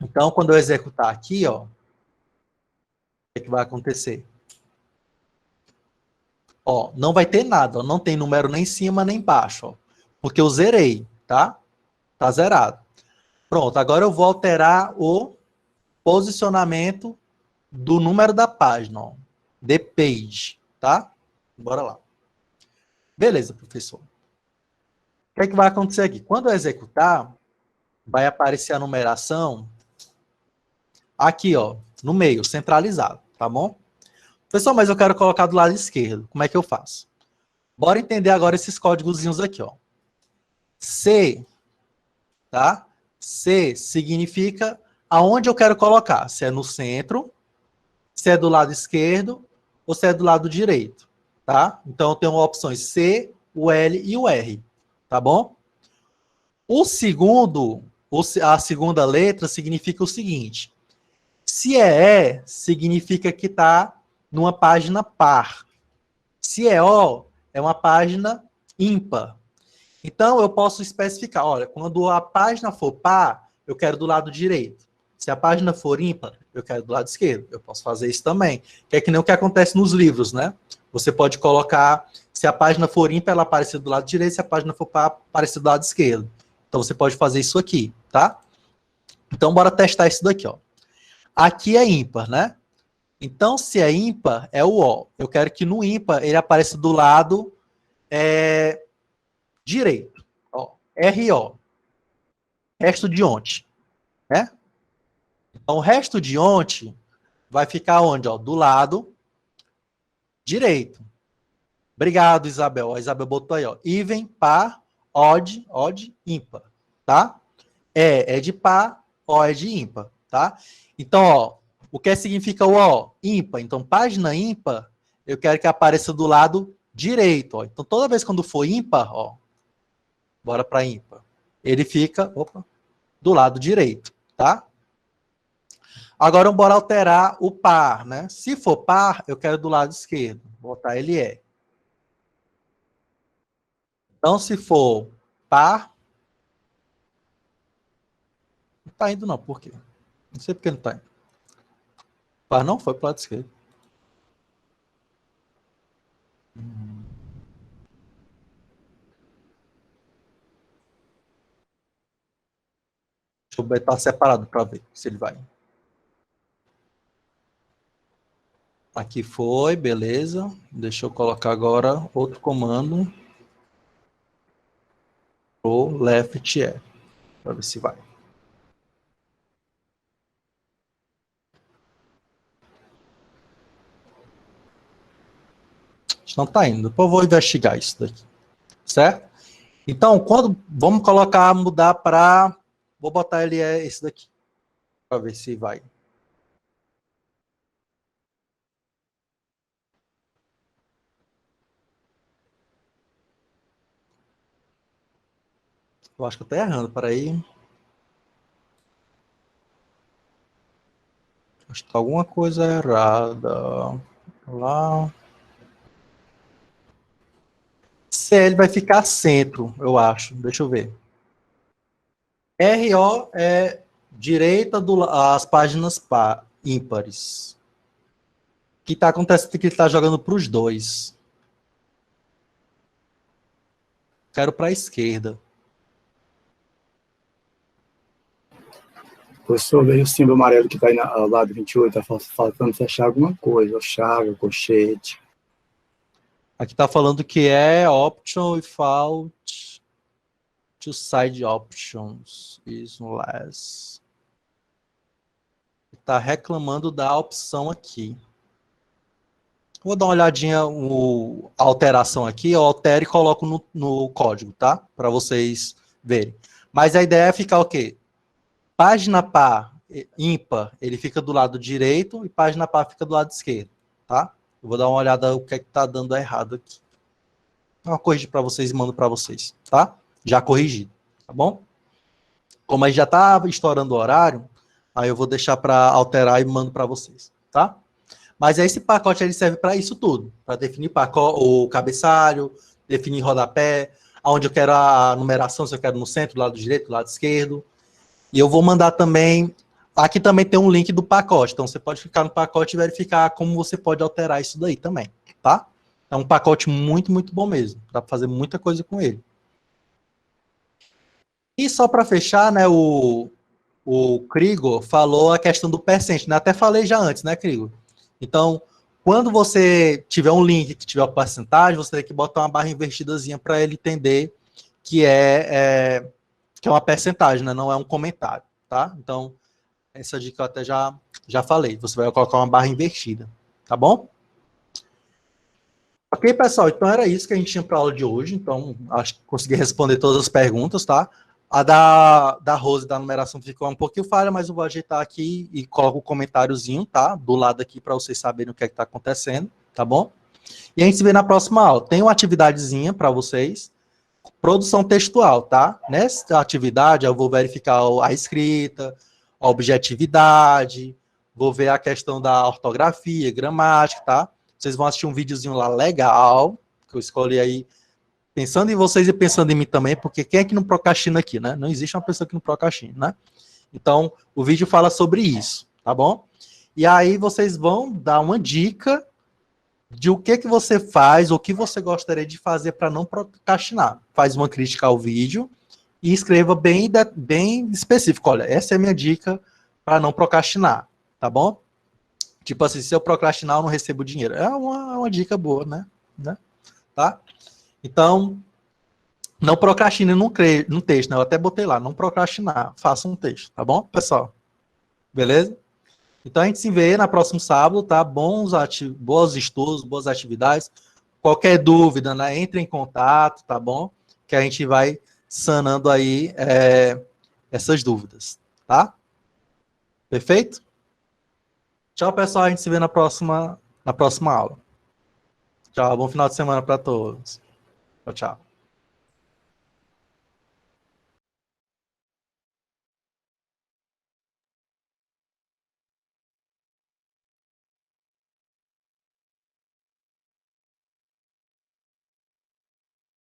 Então, quando eu executar aqui, ó, o que é que vai acontecer? Ó, não vai ter nada, ó, não tem número nem em cima nem embaixo, ó, porque eu zerei, tá? Tá zerado. Pronto, agora eu vou alterar o posicionamento do número da página, ó, the page, tá? Bora lá. Beleza, professor. O que é que vai acontecer aqui? Quando eu executar, vai aparecer a numeração aqui, ó, no meio, centralizado, tá bom? Pessoal, mas eu quero colocar do lado esquerdo. Como é que eu faço? Bora entender agora esses códigozinhos aqui, ó. C, tá? C significa aonde eu quero colocar. Se é no centro, se é do lado esquerdo ou se é do lado direito, tá? Então eu tenho opções C, o L e o R, tá bom? O segundo, a segunda letra significa o seguinte. Se é E, significa que está numa página par. Se é O, é uma página ímpar. Então, eu posso especificar, olha, quando a página for par, eu quero do lado direito. Se a página for ímpar, eu quero do lado esquerdo. Eu posso fazer isso também. Que é que nem o que acontece nos livros, né? Você pode colocar, se a página for ímpar, ela aparecer do lado direito, se a página for par, aparecer do lado esquerdo. Então, você pode fazer isso aqui, tá? Então, bora testar isso daqui, ó. Aqui é ímpar, né? Então, se é ímpar, é o O. Eu quero que no ímpar ele apareça do lado direito. Ó, RO. Resto de ontem, né? Então, o resto de ontem vai ficar onde? Ó, do lado direito. Obrigado, Isabel. A Isabel botou aí, ó. Even, par, odd, ímpar, tá? É de par, O é de ímpar, tá? Então, ó, o que significa o O? Ímpar. Então, página ímpar, eu quero que apareça do lado direito, ó. Então, toda vez quando for ímpar, ó, bora para ímpar, ele fica, do lado direito, tá? Agora, bora alterar o par, né? Se for par, eu quero do lado esquerdo. Vou botar ele é. Então, se for par, não tá indo não, por quê? Não sei por que não tá indo. Par não foi pro lado esquerdo. Deixa eu botar separado para ver se ele vai. Aqui foi, beleza. Deixa eu colocar agora outro comando. O left é. Para ver se vai. Não tá indo. Depois eu vou investigar isso daqui. Certo? Então, quando vamos colocar, mudar para... Vou botar ele esse daqui. Para ver se vai. Eu acho que eu estou errando. Peraí. Acho que tá alguma coisa errada. Lá. CL vai ficar centro, eu acho. Deixa eu ver. RO é direita as páginas ímpares. O que está acontecendo é que ele está jogando para os dois. Quero para a esquerda. Professor, veio o símbolo amarelo que está aí ao lado 28, está faltando fechar alguma coisa, chave, colchete. Aqui está falando que é option without to side options is less. Está reclamando da opção aqui. Vou dar uma olhadinha, a alteração aqui, eu altero e coloco no código, tá? Para vocês verem. Mas a ideia é ficar o quê? Página par ímpar, ele fica do lado direito e página par fica do lado esquerdo, tá? Eu vou dar uma olhada o que é que tá dando errado aqui. Vou corrigir para vocês e mando para vocês, tá? Já corrigido, tá bom? Como a gente já tá estourando o horário, aí eu vou deixar para alterar e mando para vocês, tá? Mas esse pacote ele serve para isso tudo, para definir o cabeçalho, definir rodapé, aonde eu quero a numeração, se eu quero no centro, do lado direito, do lado esquerdo. E eu vou mandar também, aqui também tem um link do pacote, então você pode clicar no pacote e verificar como você pode alterar isso daí também, tá? É um pacote muito, muito bom mesmo, dá para fazer muita coisa com ele. E só para fechar, né, o Krigor falou a questão do percent, né? Até falei já antes, né, Krigor? Então, quando você tiver um link que tiver a porcentagem, você tem que botar uma barra invertidazinha para ele entender que é uma percentagem, né? Não é um comentário, tá? Então, essa dica eu até já falei. Você vai colocar uma barra invertida, tá bom? Ok, pessoal? Então, era isso que a gente tinha para a aula de hoje. Então, acho que consegui responder todas as perguntas, tá? A da Rose, da numeração, ficou um pouquinho falha, mas eu vou ajeitar aqui e coloco o comentáriozinho, tá? Do lado aqui, para vocês saberem o que é que está acontecendo, tá bom? E a gente se vê na próxima aula. Tem uma atividadezinha para vocês, produção textual, tá? Nessa atividade, eu vou verificar a escrita, a objetividade, vou ver a questão da ortografia, gramática, tá? Vocês vão assistir um videozinho lá legal, que eu escolhi aí, pensando em vocês e pensando em mim também, porque quem é que não procrastina aqui, né? Não existe uma pessoa que não procrastina, né? Então, o vídeo fala sobre isso, tá bom? E aí vocês vão dar uma dica de o que você faz, ou o que você gostaria de fazer para não procrastinar. Faz uma crítica ao vídeo e escreva bem específico. Olha, essa é a minha dica para não procrastinar, tá bom? Tipo assim, se eu procrastinar, eu não recebo dinheiro. É uma dica boa, né? Tá? Então, não procrastine no texto, né? Eu até botei lá, não procrastinar, faça um texto, tá bom, pessoal? Beleza? Então a gente se vê na próximo sábado, tá? Bons estudos, boas atividades. Qualquer dúvida, né? Entre em contato, tá bom? Que a gente vai sanando aí essas dúvidas, tá? Perfeito? Tchau, pessoal. A gente se vê na próxima aula. Tchau, bom final de semana para todos. Tchau, tchau.